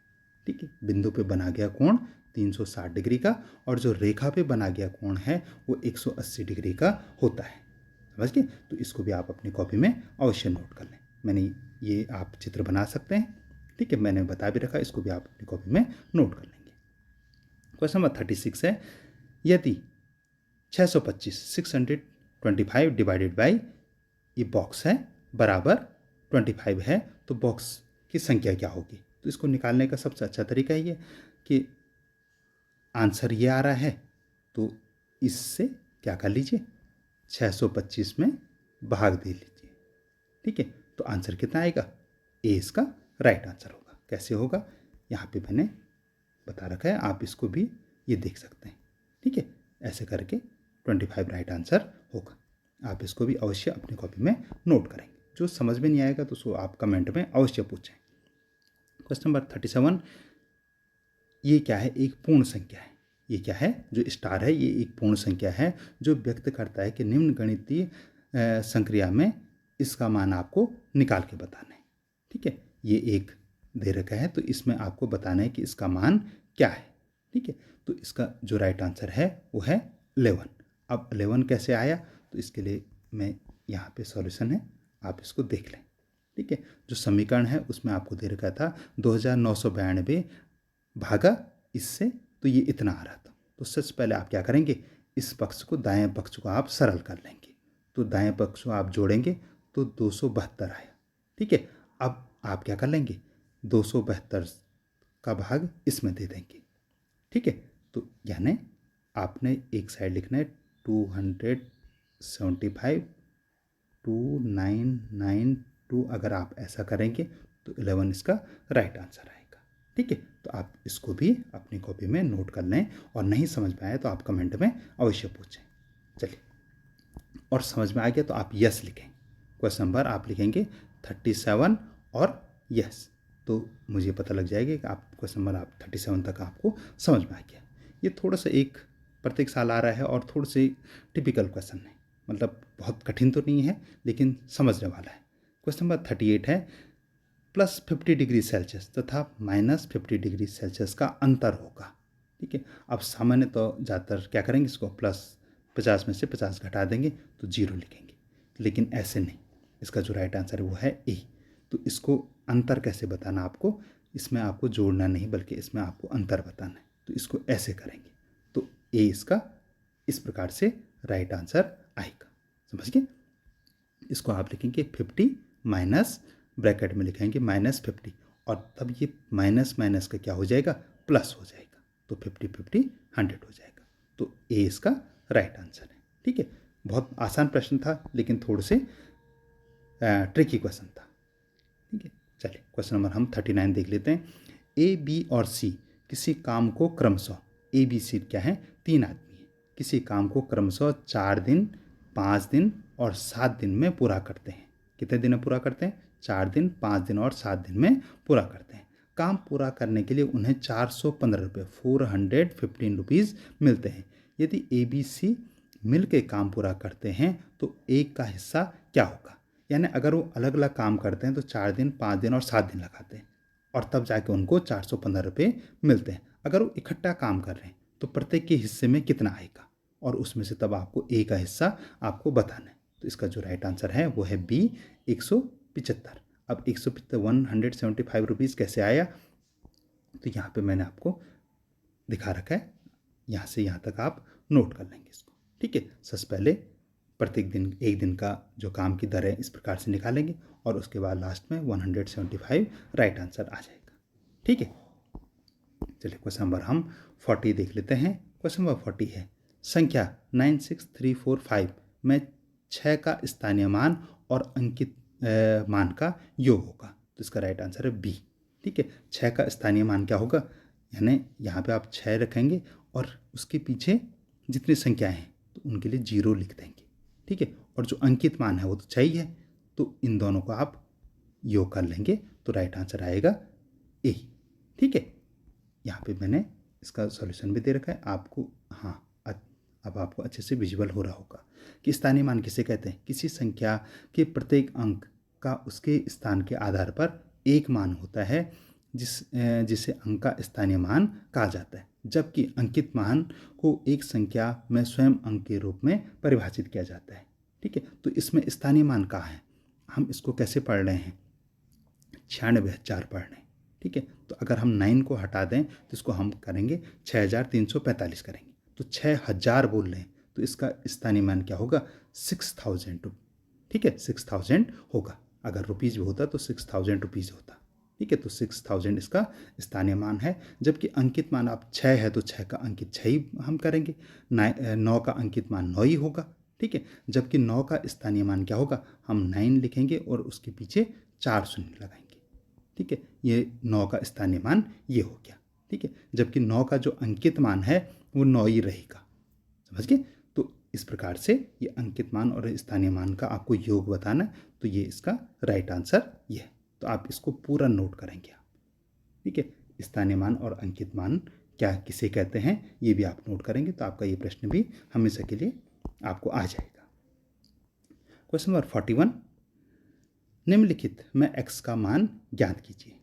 ठीक है। बिंदु पे बना गया कोण 360 डिग्री का, और जो रेखा पे बना गया कोण है वो 180 डिग्री का होता है। समझ गए। तो इसको भी आप अपनी कॉपी में अवश्य नोट कर लें। मैंने ये आप चित्र बना सकते हैं। ठीक है, मैंने बता भी रखा, इसको भी आप अपनी कॉपी में नोट कर लेंगे। क्वेश्चन नंबर 36 है, यदि 625 डिवाइडेड बाई ये बॉक्स है बराबर 25 है तो बॉक्स की संख्या क्या होगी। तो इसको निकालने का सबसे अच्छा तरीका ये कि आंसर ये आ रहा है तो इससे क्या कर लीजिए, 625 में भाग दे लीजिए। ठीक है। तो आंसर कितना आएगा, ए इसका राइट आंसर होगा। कैसे होगा, यहाँ पे मैंने बता रखा है, आप इसको भी ये देख सकते हैं। ठीक है। ऐसे करके 25 राइट आंसर होगा। आप इसको भी अवश्य अपनी कॉपी में नोट करेंगे। जो समझ में नहीं आएगा तो उसको आप कमेंट में अवश्य पूछें। क्वेश्चन नंबर 37, ये क्या है, एक पूर्ण संख्या है। ये क्या है, जो स्टार है ये एक पूर्ण संख्या है जो व्यक्त करता है कि निम्न गणितीय संक्रिया में इसका मान आपको निकाल के बताना है। ठीक है। ये एक दे रखा है तो इसमें आपको बताना है कि इसका मान क्या है। ठीक है। तो इसका जो राइट आंसर है वो है 11। अब 11 कैसे आया, तो इसके लिए मैं यहाँ पे सॉल्यूशन है, आप इसको देख लें। ठीक है। जो समीकरण है उसमें आपको दे रखा था 2992 भागा इससे, तो ये इतना आ रहा था। तो सबसे पहले आप क्या करेंगे, इस पक्ष को, दाएं पक्ष को आप सरल कर लेंगे। तो दाएं पक्ष को आप जोड़ेंगे तो 272 आया। ठीक है। अब आप क्या कर लेंगे, 272 का भाग इसमें दे देंगे। ठीक है। तो यानी आपने एक साइड लिखना है 275 2992। अगर आप ऐसा करेंगे तो 11 इसका राइट आंसर आएगा। ठीक है। तो आप इसको भी अपनी कॉपी में नोट कर लें, और नहीं समझ में आए तो आप कमेंट में अवश्य पूछें। चलिए, और समझ में आ गया तो आप यस लिखें। क्वेश्चन नंबर आप लिखेंगे 37 और यस, तो मुझे पता लग जाएगा कि आप क्वेश्चन नंबर आप 37 तक आपको समझ में आ गया। ये थोड़ा सा एक प्रत्येक साल आ रहा है और थोड़े से टिपिकल क्वेश्चन है, मतलब बहुत कठिन तो नहीं है लेकिन समझने वाला है। क्वेश्चन नंबर 38 है, +50 डिग्री सेल्सियस तथा -50 डिग्री सेल्सियस का अंतर होगा। ठीक है। अब सामान्य तो ज़्यादातर क्या करेंगे, इसको प्लस 50 में से 50 घटा देंगे तो 0 लिखेंगे, लेकिन ऐसे नहीं। इसका जो राइट आंसर है वो है ए। तो इसको अंतर कैसे बताना आपको, इसमें आपको जोड़ना नहीं बल्कि इसमें आपको अंतर बताना है। तो इसको ऐसे करेंगे तो ए इसका इस प्रकार से राइट आंसर आएगा। समझ गए? इसको आप लिखेंगे 50 माइनस, ब्रैकेट में लिखेंगे -50, और तब ये माइनस माइनस का क्या हो जाएगा, प्लस हो जाएगा। तो 50 50 100 हो जाएगा। तो ए इसका राइट आंसर है। ठीक है, बहुत आसान प्रश्न था लेकिन थोड़े से ट्रिकी क्वेश्चन था। ठीक है, चलिए क्वेश्चन नंबर हम 39 देख लेते हैं। ए, बी और सी किसी काम को क्रमशः, ए बी सी क्या है, 3 आदमी हैं, किसी काम को क्रमशः 4 दिन, 5 दिन और 7 दिन में पूरा करते हैं। कितने दिन में पूरा करते हैं? 4 दिन, 5 दिन और 7 दिन में पूरा करते हैं। काम पूरा करने के लिए उन्हें 415 रुपये, 415 रुपीज़ मिलते हैं। यदि ए बी सी मिल के काम पूरा करते हैं तो एक का हिस्सा क्या होगा? यानी अगर वो अलग अलग काम करते हैं तो 4 दिन, 5 दिन और 7 दिन लगाते हैं और तब जाके उनको 415 रुपये मिलते हैं। अगर वो इकट्ठा काम कर रहे हैं तो प्रत्येक के हिस्से में कितना आएगा, और उसमें से तब आपको ए का हिस्सा आपको बताना है। तो इसका जो राइट आंसर है वो है बी, 175। अब 175 रुपीज़ कैसे आया, तो यहाँ पे मैंने आपको दिखा रखा है, यहाँ से यहाँ तक आप नोट कर लेंगे इसको। ठीक है, सबसे पहले प्रत्येक दिन एक दिन का जो काम की दर है इस प्रकार से निकालेंगे और उसके बाद लास्ट में 175 राइट आंसर आ जाएगा। ठीक है, चलिए क्वेश्चन नंबर हम 40 देख लेते हैं। क्वेश्चन नंबर 40 है, संख्या 96345 में 6 का स्थानीय मान और अंकित मान का योग होगा। तो इसका राइट आंसर है बी। ठीक है, 6 का स्थानीय मान क्या होगा, यानी यहाँ पे आप 6 रखेंगे और उसके पीछे जितनी संख्याएं हैं तो उनके लिए 0 लिख देंगे। ठीक है, और जो अंकित मान है वो तो 6 ही है, तो इन दोनों को आप योग कर लेंगे तो राइट आंसर आएगा ए। ठीक है, यहाँ पे मैंने इसका सॉल्यूशन भी दे रखा है आपको। हाँ, अब आपको अच्छे से विजुअल हो रहा होगा कि स्थानीय मान किसे कहते हैं। किसी संख्या के प्रत्येक अंक का उसके स्थान के आधार पर एक मान होता है जिसे अंक का स्थानीय मान कहा जाता है, जबकि अंकित मान को एक संख्या में स्वयं अंक के रूप में परिभाषित किया जाता है। ठीक है, तो इसमें स्थानीय मान कहाँ है, हम इसको कैसे पढ़ रहे हैं, 96,000 पढ़ रहे हैं। ठीक है, तो अगर हम 9 को हटा दें तो इसको हम करेंगे 6,345 करेंगे, तो 6,000 बोल रहे हैं तो इसका स्थानीय मान क्या होगा, 6,000। ठीक है, 6,000 होगा। अगर रुपीज़ भी होता तो 6,000 रुपीज़ होता। ठीक है, तो 6,000 इसका स्थानीय मान है। जबकि अंकित मान आप 6 है तो 6 का अंकित 6 ही हम करेंगे, 9 का अंकित मान 9 ही होगा। ठीक है, जबकि 9 का स्थानीय मान क्या होगा, हम 9 लिखेंगे और उसके पीछे 4 शून्य लगाएंगे। ठीक है, ये 9 का स्थानीय मान ये हो गया। ठीक है, जबकि 9 का जो अंकित मान है वो 9 ही रहेगा। समझ गए? तो इस प्रकार से ये अंकित मान और स्थानीय मान का आपको योग बताना है, तो ये इसका राइट आंसर ये है। तो आप इसको पूरा नोट करेंगे आप। ठीक है, स्थानीय मान और अंकित मान क्या किसे कहते हैं ये भी आप नोट करेंगे, तो आपका ये प्रश्न भी हमेशा के लिए आपको आ जाएगा। क्वेश्चन नंबर 41, निम्नलिखित में x का मान ज्ञात कीजिए।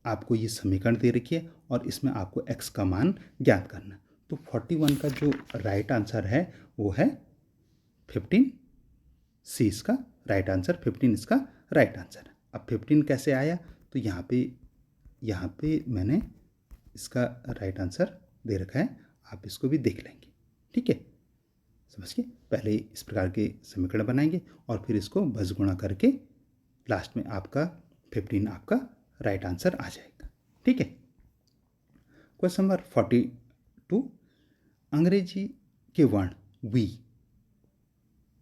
आपको ये समीकरण दे रखी है और इसमें आपको x का मान ज्ञात करना है। तो 41 का जो राइट आंसर है वो है 15, सी इसका राइट आंसर, 15 इसका राइट आंसर है। अब 15 कैसे आया, तो यहाँ पे मैंने इसका राइट आंसर दे रखा है, आप इसको भी देख लेंगे। ठीक है, समझिए, पहले इस प्रकार के समीकरण बनाएंगे और फिर इसको भुज गुणा करके लास्ट में आपका 15 आपका राइट आंसर आ जाएगा। ठीक है, क्वेश्चन नंबर 42, अंग्रेजी के वर्ण वी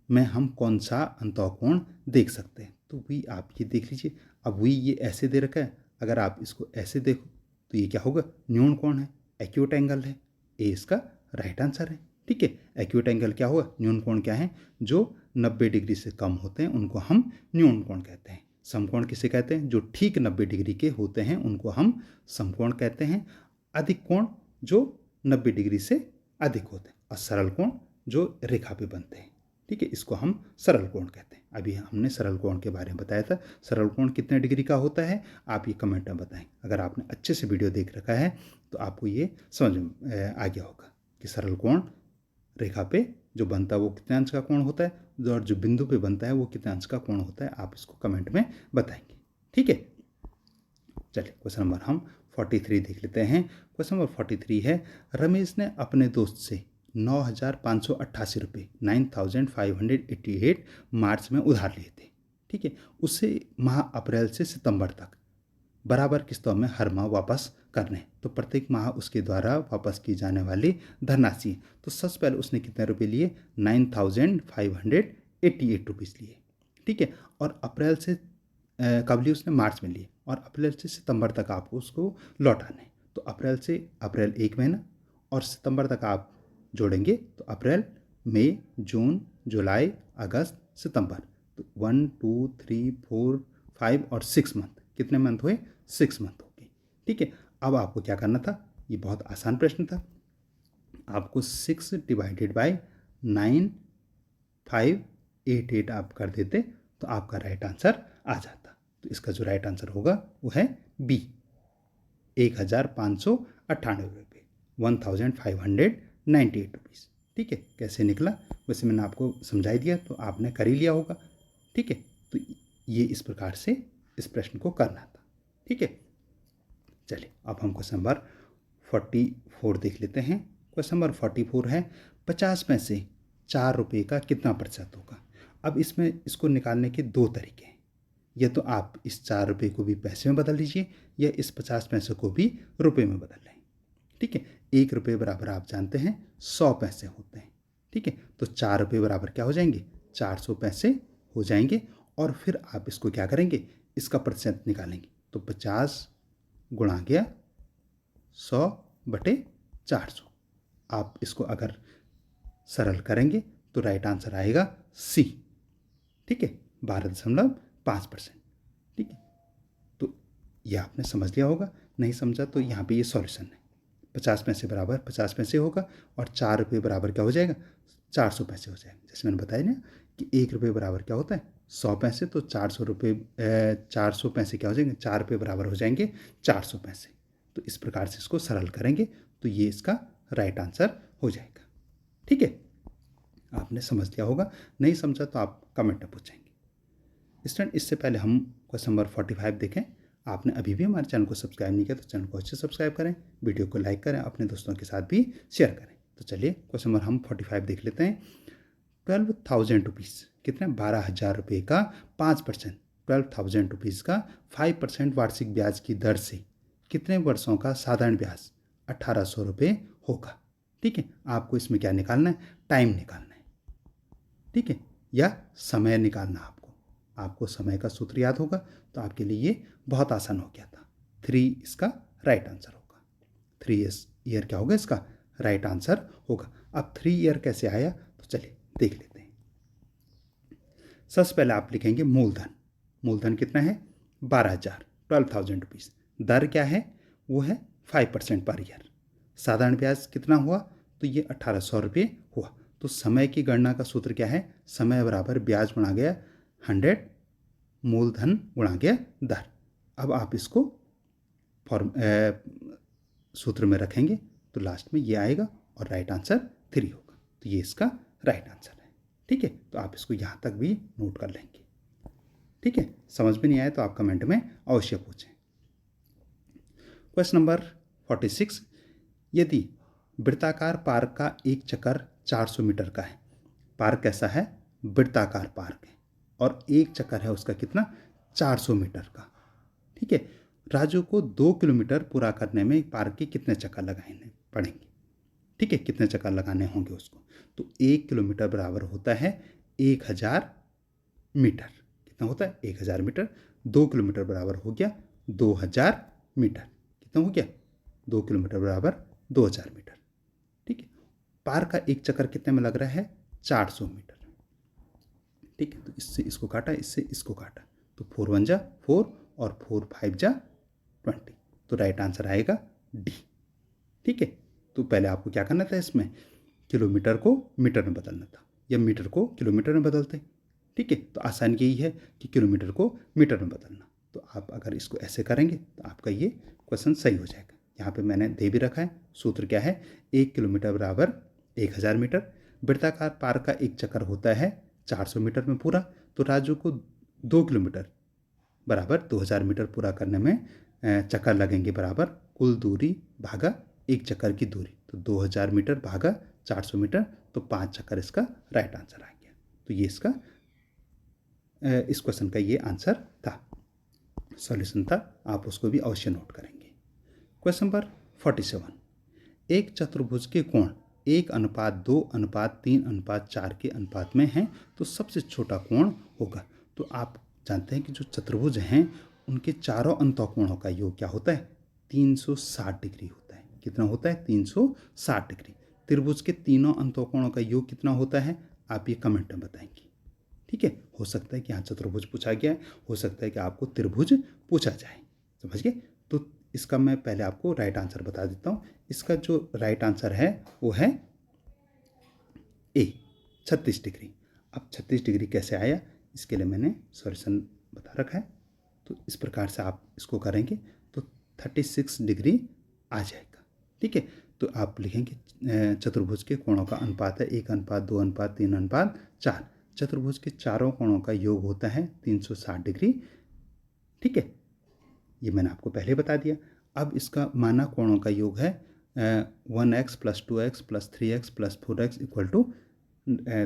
में हम कौन सा अंतःकोण देख सकते हैं। तो वी आप ये देख लीजिए। अब वी ये ऐसे दे रखा है, अगर आप इसको ऐसे देखो तो ये क्या होगा, न्यून कोण है, एक्यूट एंगल है। ए इसका राइट आंसर है। ठीक है, एक्यूट एंगल क्या हुआ, न्यून कोण क्या है, जो 90 डिग्री से कम होते हैं उनको हम न्यून कोण कहते हैं। समकोण किसे कहते हैं, जो ठीक 90 डिग्री के होते हैं उनको हम समकोण कहते हैं। अधिक कोण जो 90 डिग्री से अधिक होते हैं, और सरल कोण जो रेखा पे बनते हैं। ठीक है, इसको हम सरल कोण कहते हैं। अभी हमने सरल कोण के बारे में बताया था। सरल कोण कितने डिग्री का होता है आप ये कमेंट में बताएं। अगर आपने अच्छे से वीडियो देख रखा है तो आपको ये समझ में आ गया होगा कि सरल कोण रेखा पे जो बनता है वो कितने अंश का कोण होता है, और जो बिंदु पे बनता है वो कितने अंश का कोण होता है, आप इसको कमेंट में बताएंगे। ठीक है, चलिए क्वेश्चन नंबर हम 43 देख लेते हैं। क्वेश्चन नंबर 43 है, रमेश ने अपने दोस्त से 9,588 रुपये 9,588 मार्च में उधार लिए थे। ठीक है, उसे माह अप्रैल से सितंबर तक बराबर किस्तों में हर माह वापस करने, तो प्रत्येक माह उसके द्वारा वापस की जाने वाली धनराशि। तो सबसे पहले उसने कितने रुपए लिए, 9,588 रुपीज़ लिए। ठीक है, और अप्रैल से कब लिए उसने, मार्च में लिए, और अप्रैल से सितंबर तक आपको उसको लौटाने। तो अप्रैल एक महीना और सितंबर तक आप जोड़ेंगे तो अप्रैल, मई, जून, जुलाई, अगस्त, सितंबर, तो 1 2 3 4 5 और 6 मंथ, कितने मंथ हुए, 6 मंथ हो गए। ठीक है, अब आपको क्या करना था, ये बहुत आसान प्रश्न था, आपको 6 डिवाइडेड बाई 9,588 आप कर देते तो आपका राइट आंसर आ जाता। तो इसका जो राइट आंसर होगा वो है बी, 1,598 रुपये, 1,598 रुपीज़। ठीक है, कैसे निकला वैसे मैंने आपको समझाई दिया, तो आपने कर ही लिया होगा। ठीक है, तो ये इस प्रकार से इस प्रश्न को करना था। ठीक है, चलिए अब हम क्वेश्चन नंबर 44 देख लेते हैं। क्वेश्चन नंबर 44 है, 50 में से 4 रुपये का कितना प्रतिशत होगा। अब इसमें इसको निकालने के दो तरीके हैं, या तो आप इस 4 रुपये को भी पैसे में बदल लीजिए या इस 50 पैसे को भी रुपये में बदल लें। ठीक है, 1 रुपये बराबर आप जानते हैं 100 पैसे होते हैं। ठीक है, तो 4 रुपये बराबर क्या हो जाएंगे, 400 पैसे हो जाएंगे। और फिर आप इसको क्या करेंगे, इसका प्रतिशत निकालेंगे, तो 50 गुणा गया 100/400। आप इसको अगर सरल करेंगे तो राइट आंसर आएगा सी। ठीक है, 12.5%। ठीक है, तो ये आपने समझ लिया होगा, नहीं समझा तो यहाँ पे ये सॉल्यूशन है। 50 पैसे बराबर 50 पैसे होगा और 4 रुपये बराबर क्या हो जाएगा, 400 पैसे हो जाएगा। जैसे मैंने बताया ना कि 1 रुपये बराबर क्या होता है, 100 पैसे, तो 400 रुपये 400 पैसे क्या हो जाएंगे, 4 रुपये बराबर हो जाएंगे 400 पैसे। तो इस प्रकार से इसको सरल करेंगे तो ये इसका राइट आंसर हो जाएगा। ठीक है, आपने समझ लिया होगा, नहीं समझा तो आप कमेंट में पूछेंगे। स्टूडेंट, इससे पहले हम क्वेश्चन नंबर 45 देखें। आपने अभी भी हमारे चैनल को सब्सक्राइब नहीं किया तो चैनल को अच्छे सब्सक्राइब करें, वीडियो को लाइक करें, अपने दोस्तों के साथ भी शेयर करें। तो चलिए क्वेश्चन नंबर हम 45 देख लेते हैं। 12,000 रुपीज़ कितने, 12,000 रुपये का 5%, 12,000 रुपीज़ का 5% वार्षिक ब्याज की दर से कितने वर्षों का साधारण ब्याज 1,800 रुपये होगा। ठीक है, आपको इसमें क्या निकालना है, टाइम निकालना है। ठीक है, या समय निकालना आपको समय का सूत्र याद होगा तो आपके लिए ये बहुत आसान हो गया था। 3 इसका राइट आंसर होगा, 3 ईयर क्या होगा, इसका राइट आंसर होगा। अब 3 ईयर कैसे आया तो चलिए देख लेते हैं। सबसे पहले आप लिखेंगे मूलधन, मूलधन कितना है 12,000, 12,000 रुपीज़। दर क्या है, वो है 5% पर ईयर। साधारण ब्याज कितना हुआ, तो ये 1,800 रुपये हुआ। तो समय की गणना का सूत्र क्या है, समय बराबर ब्याज गुणा गया 100 मूलधन गुणा गया दर। अब आप इसको सूत्र में रखेंगे तो लास्ट में ये आएगा और राइट आंसर 3 होगा। तो ये इसका राइट आंसर है। ठीक है, तो आप इसको यहाँ तक भी नोट कर लेंगे। ठीक है, समझ में नहीं आए तो आप कमेंट में अवश्य पूछें। क्वेश्चन नंबर 46, यदि वृत्ताकार पार्क का एक चक्कर 400 मीटर का है, पार्क कैसा है, वृत्ताकार पार्क है, और एक चक्कर है उसका कितना, 400 मीटर का। ठीक है, राजू को 2 किलोमीटर पूरा करने में पार्क के कितने चक्कर लगाने पड़ेंगे। ठीक है, कितने चक्कर लगाने होंगे उसको, तो 1 किलोमीटर बराबर होता है 1,000 मीटर। कितना होता है 1,000 मीटर। 2 किलोमीटर बराबर हो गया 2,000 मीटर। कितना हो गया, 2 किलोमीटर बराबर 2,000 मीटर। ठीक है, पार्क का एक चक्कर कितने में लग रहा है, 400 मीटर। ठीक है, तो इससे इसको काटा, इससे इसको काटा, तो 4 1 जा 4 और 4 5 जा 20। तो राइट आंसर आएगा डी। ठीक है, तो पहले आपको क्या करना था, इसमें किलोमीटर को मीटर में बदलना था या मीटर को किलोमीटर में बदलते। ठीक है, तो आसान यही है कि किलोमीटर को मीटर में बदलना। तो आप अगर इसको ऐसे करेंगे तो आपका ये क्वेश्चन सही हो जाएगा। यहाँ पे मैंने दे भी रखा है, सूत्र क्या है, 1 किलोमीटर बराबर 1,000 मीटर। वृत्ताकार पार्क का एक चक्कर होता है 400 मीटर में पूरा, तो राजू को 2 किलोमीटर बराबर 2000 मीटर पूरा करने में चक्कर लगेंगे बराबर कुल दूरी भागा एक चक्कर की दूरी, तो 2000 मीटर भागा 400 मीटर, तो 5 चक्कर इसका राइट आंसर आ गया। तो ये इसका इस क्वेश्चन का ये आंसर था, सॉल्यूशन था, आप उसको भी अवश्य नोट करेंगे। क्वेश्चन नंबर 47, एक चतुर्भुज के कोण 1:2:3:4 के अनुपात में हैं, तो सबसे छोटा कोण होगा। तो आप जानते हैं कि जो चतुर्भुज हैं उनके चारों अंतःकोणों का योग क्या होता है, 360 डिग्री होता है। कितना होता है, 360 डिग्री। त्रिभुज के तीनों अंतःकोणों का योग कितना होता है, आप ये कमेंट में बताएंगे। ठीक है, हो सकता है कि यहाँ चतुर्भुज पूछा गया है, हो सकता है कि आपको त्रिभुज पूछा जाए, समझ गए। तो इसका मैं पहले आपको राइट आंसर बता देता हूँ। इसका जो राइट आंसर है वो है ए, 36 डिग्री। अब 36 डिग्री कैसे आया, इसके लिए मैंने सॉल्यूशन बता रखा है। तो इस प्रकार से आप इसको करेंगे तो 36 डिग्री आ जाएगा। ठीक है, तो आप लिखेंगे चतुर्भुज के कोणों का अनुपात है 1:2:3:4। चतुर्भुज के चारों कोणों का योग होता है 360 डिग्री। ठीक है, ये मैंने आपको पहले बता दिया। अब इसका माना कोणों का योग है 1x + 2x + 3x + 4x =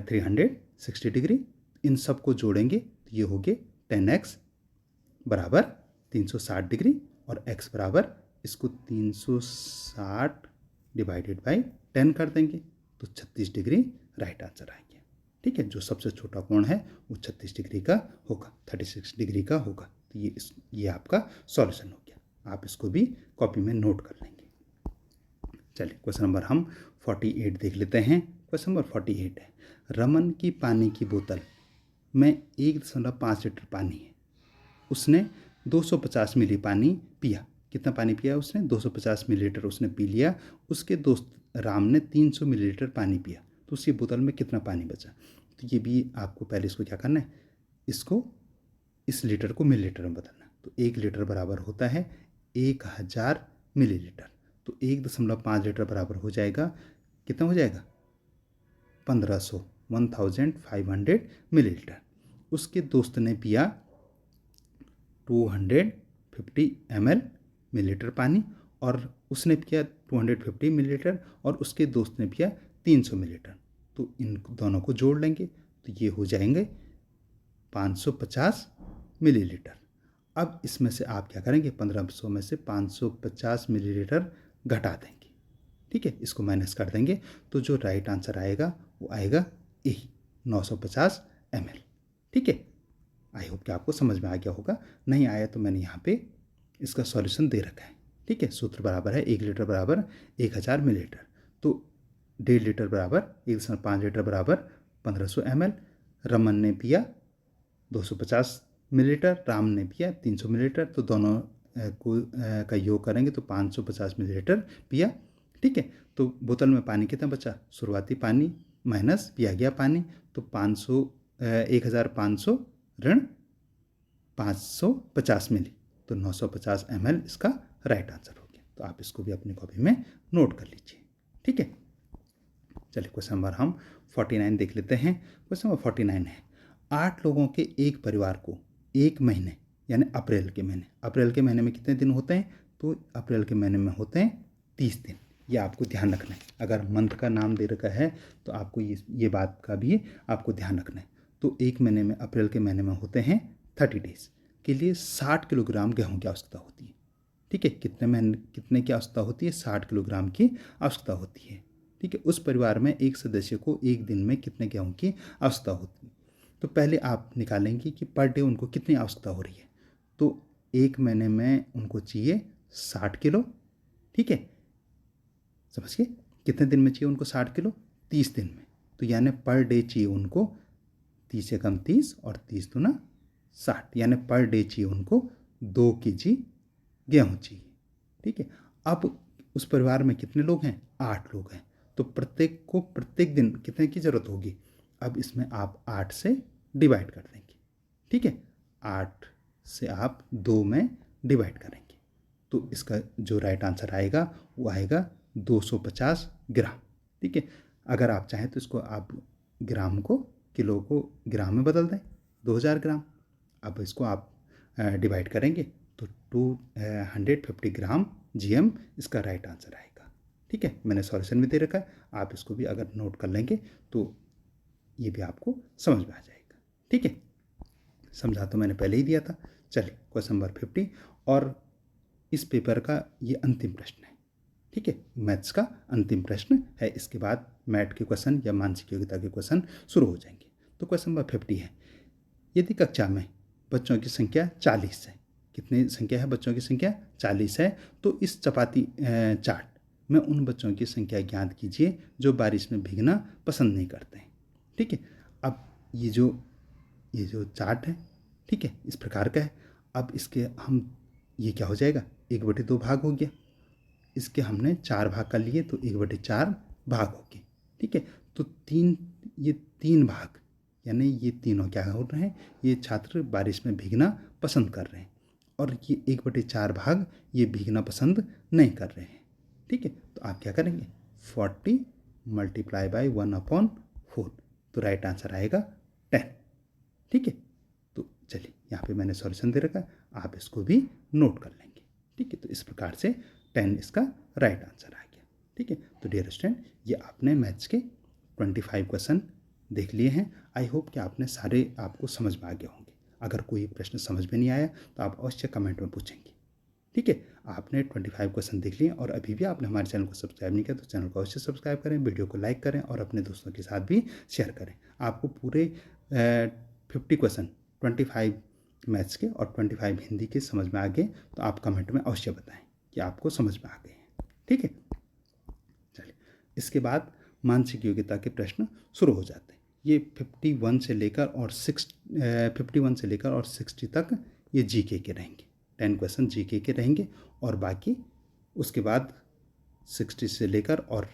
360 degree. इन सब को जोड़ेंगे तो ये हो गए 10x बराबर 360 डिग्री और x बराबर इसको 360 डिवाइडेड बाई 10 कर देंगे तो 36 डिग्री राइट आंसर आ गया। ठीक है, जो सबसे छोटा कोण है वो 36 डिग्री का होगा, 36 डिग्री का होगा। तो ये आपका सॉल्यूशन हो गया। आप इसको भी कॉपी में नोट कर लेंगे। चलिए क्वेश्चन नंबर हम 48 देख लेते हैं। क्वेश्चन नंबर 48 है, रमन की पानी की बोतल में 1.5 लीटर पानी है, उसने 250 मिली पानी पिया। कितना पानी पिया उसने, 250 मिलीलीटर उसने पी लिया। उसके दोस्त राम ने 300 मिलीलीटर पानी पिया, तो उसकी बोतल में कितना पानी बचा। तो ये भी आपको पहले इसको क्या करना है, इसको इस लीटर को मिलीलीटर में बदलना। तो 1 लीटर बराबर होता है 1000 मिलीलीटर, तो 1.5 लीटर बराबर हो जाएगा, कितना हो जाएगा 1500 मिलीलीटर। उसके दोस्त ने पिया 250 ml मिलीलीटर पानी, और उसने पिया 250 मिलीलीटर और उसके दोस्त ने पिया 300 मिलीलीटर। तो इन दोनों को जोड़ लेंगे तो ये हो जाएंगे 550 मिलीलीटर। अब इसमें से आप क्या करेंगे, 1500 में से 550 मिलीलीटर घटा देंगे। ठीक है, इसको माइनस कर देंगे तो जो राइट आंसर आएगा वो आएगा यही 950 ml। ठीक है, आई होप कि आपको समझ में आ गया होगा। नहीं आया तो मैंने यहाँ पे इसका सॉल्यूशन दे रखा है। ठीक है, सूत्र बराबर है 1 लीटर बराबर 1000 मिलीलीटर, तो 1.5 लीटर बराबर 1.5 लीटर बराबर 1500 ml। रमन ने पिया 250 मिलीलीटर, राम ने पिया 300 मिलीलीटर, तो दोनों का योग करेंगे तो 550 मिलीलीटर पिया। ठीक है, तो बोतल में पानी कितना बचा, शुरुआती पानी माइनस पिया गया पानी, तो 1500 ऋण 550 मिली, तो 950 ml इसका राइट आंसर हो गया। तो आप इसको भी अपनी कॉपी में नोट कर लीजिए। ठीक है, चलिए क्वेश्चन नंबर हम 49 देख लेते हैं। क्वेश्चन नंबर 49 है, 8 लोगों के एक परिवार को एक महीने यानी अप्रैल के महीने में कितने दिन होते हैं, तो अप्रैल के महीने में होते हैं 30 दिन। ये आपको ध्यान रखना है। अगर मंथ का नाम दे रखा है तो आपको ये बात का भी आपको ध्यान रखना है। तो एक महीने में, अप्रैल के महीने में होते हैं 30 डेज के लिए 60 किलोग्राम गेहूँ की आवश्यकता होती है। ठीक है, कितने की आवश्यकता होती है, 60 किलोग्राम की आवश्यकता होती है। ठीक है, उस परिवार में एक सदस्य को एक दिन में कितने गेहूँ की आवश्यकता होती है। तो पहले आप निकालेंगे कि पर डे उनको कितनी आवश्यकता हो रही है। तो एक महीने में उनको चाहिए 60 किलो। ठीक है, समझिए कितने दिन में चाहिए उनको 60 किलो, 30 दिन में। तो यानी पर डे चाहिए उनको 30 से कम 30 और 30 दूना 60, यानी पर डे चाहिए उनको 2 kg गेहूँ चाहिए। ठीक है, अब उस परिवार में कितने लोग हैं, 8 लोग हैं, तो प्रत्येक को प्रत्येक दिन कितने की ज़रूरत होगी। अब इसमें आप 8 से डिवाइड कर देंगे। ठीक है, 8 से आप 2 में डिवाइड करेंगे तो इसका जो राइट आंसर आएगा वो आएगा 250 ग्राम। ठीक है, अगर आप चाहें तो इसको आप ग्राम को किलो को ग्राम में बदल दें, 2000 ग्राम। अब इसको आप डिवाइड करेंगे तो 250 ग्राम GM इसका राइट आंसर आएगा। ठीक है, मैंने सॉल्यूशन भी दे रखा है, आप इसको भी अगर नोट कर लेंगे तो ये भी आपको समझ में आ जाएगा। ठीक है, समझा तो मैंने पहले ही दिया था। चलिए क्वेश्चन नंबर 50 और इस पेपर का ये अंतिम प्रश्न है। ठीक है, मैथ्स का अंतिम प्रश्न है, इसके बाद मैथ के क्वेश्चन या मानसिक योग्यता के क्वेश्चन शुरू हो जाएंगे। तो क्वेश्चन नंबर 50 है, यदि कक्षा में बच्चों की संख्या 40 है, कितनी संख्या है बच्चों की संख्या 40 है, तो इस चपाती चार्ट में उन बच्चों की संख्या ज्ञात कीजिए जो बारिश में भीगना पसंद नहीं करते हैं। ठीक है, अब ये जो चार्ट है, ठीक है, इस प्रकार का है। अब इसके हम ये क्या हो जाएगा, 1/2 भाग हो गया, इसके हमने 4 भाग कर लिए तो 1/4 भाग हो गए। ठीक है, तो ये 3 भाग यानी ये तीनों क्या हो रहे हैं, ये छात्र बारिश में भीगना पसंद कर रहे हैं और ये 1/4 भाग ये भीगना पसंद नहीं कर रहे हैं। ठीक है, तो आप क्या करेंगे, 40 × 1/4, तो राइट आंसर आएगा 10। ठीक है, तो चलिए यहाँ पे मैंने सॉल्यूशन दे रखा है, आप इसको भी नोट कर लेंगे। ठीक है, तो इस प्रकार से 10 इसका राइट आंसर आ गया। ठीक है, तो डियर स्टूडेंट, ये आपने मैथ्स के 25 क्वेश्चन देख लिए हैं। आई होप कि आपने सारे आपको समझ में आ गए होंगे। अगर कोई प्रश्न समझ में नहीं आया तो आप अवश्य कमेंट में पूछेंगे। ठीक है, आपने 25 क्वेश्चन देख लिए और अभी भी आपने हमारे चैनल को सब्सक्राइब नहीं किया तो चैनल को अवश्य सब्सक्राइब करें, वीडियो को लाइक करें और अपने दोस्तों के साथ भी शेयर करें। आपको पूरे 50 क्वेश्चन 25 मैथ्स के और 25 हिंदी के समझ में आ गए तो आप कमेंट में अवश्य बताएं कि आपको समझ में आ गए हैं। ठीक है, चलिए इसके बाद मानसिक योग्यता के प्रश्न शुरू हो जाते हैं। ये 51 से लेकर और 60 तक ये जीके के रहेंगे, 10 क्वेश्चन जीके के रहेंगे और बाकी उसके बाद 60 से लेकर और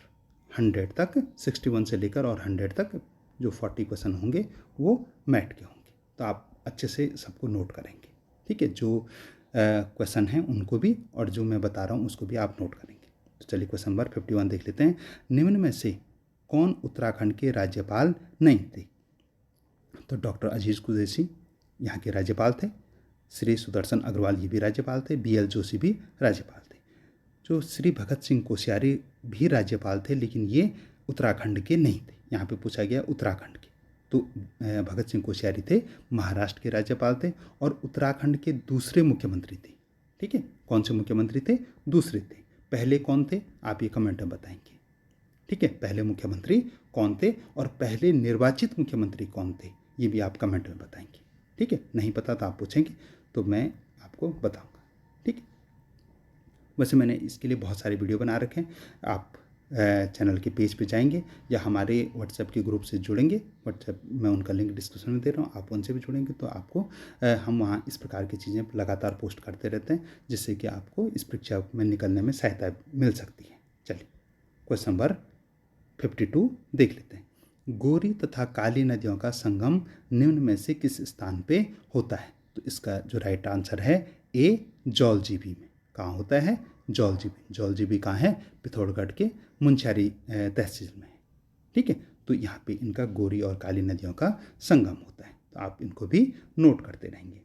100 तक, 61 से लेकर और 100 तक जो 40 क्वेश्चन होंगे वो मैथ के होंगे। तो आप अच्छे से सबको नोट करेंगे। ठीक है, जो क्वेश्चन हैं उनको भी और जो मैं बता रहा हूँ उसको भी आप नोट करेंगे। तो चलिए क्वेश्चन नंबर 51 देख लेते हैं। निम्न में से कौन उत्तराखंड के राज्यपाल नहीं थे? तो डॉक्टर अजीज़ कुरैशी यहाँ के राज्यपाल थे, श्री सुदर्शन अग्रवाल ये भी राज्यपाल थे, BL जोशी भी राज्यपाल थे, जो श्री भगत सिंह कोश्यारी भी राज्यपाल थे, लेकिन ये उत्तराखंड के नहीं थे। यहाँ पे पूछा गया उत्तराखंड के, तो भगत सिंह कोश्यारी थे महाराष्ट्र के राज्यपाल थे और उत्तराखंड के दूसरे मुख्यमंत्री थे। ठीक है, कौन से मुख्यमंत्री थे? दूसरे थे। पहले कौन थे आप ये कमेंट में बताएंगे। ठीक है, पहले मुख्यमंत्री कौन थे और पहले निर्वाचित मुख्यमंत्री कौन थे ये भी आप कमेंट में बताएंगे। ठीक है, नहीं पता तो आप पूछेंगे तो मैं आपको बताऊंगा। ठीक है, वैसे मैंने इसके लिए बहुत सारे वीडियो बना रखे हैं, आप चैनल के पेज पे जाएंगे या हमारे व्हाट्सएप के ग्रुप से जुड़ेंगे, व्हाट्सएप में उनका लिंक डिस्क्रिप्शन में दे रहा हूँ, आप उनसे भी जुड़ेंगे तो आपको हम वहाँ इस प्रकार की चीज़ें लगातार पोस्ट करते रहते हैं जिससे कि आपको इस परीक्षा में निकलने में सहायता मिल सकती है। चलिए क्वेश्चन नंबर 52 देख लेते हैं। गोरी तथा काली नदियों का संगम निम्न में से किस स्थान पे होता है? तो इसका जो राइट आंसर है A जौलजीबी में। कहाँ होता है? जौलजीबी। जौलजीबी कहाँ है? पिथौरागढ़ के मुंशियारी तहसील में है। ठीक है, तो यहाँ पे इनका गोरी और काली नदियों का संगम होता है, तो आप इनको भी नोट करते रहेंगे।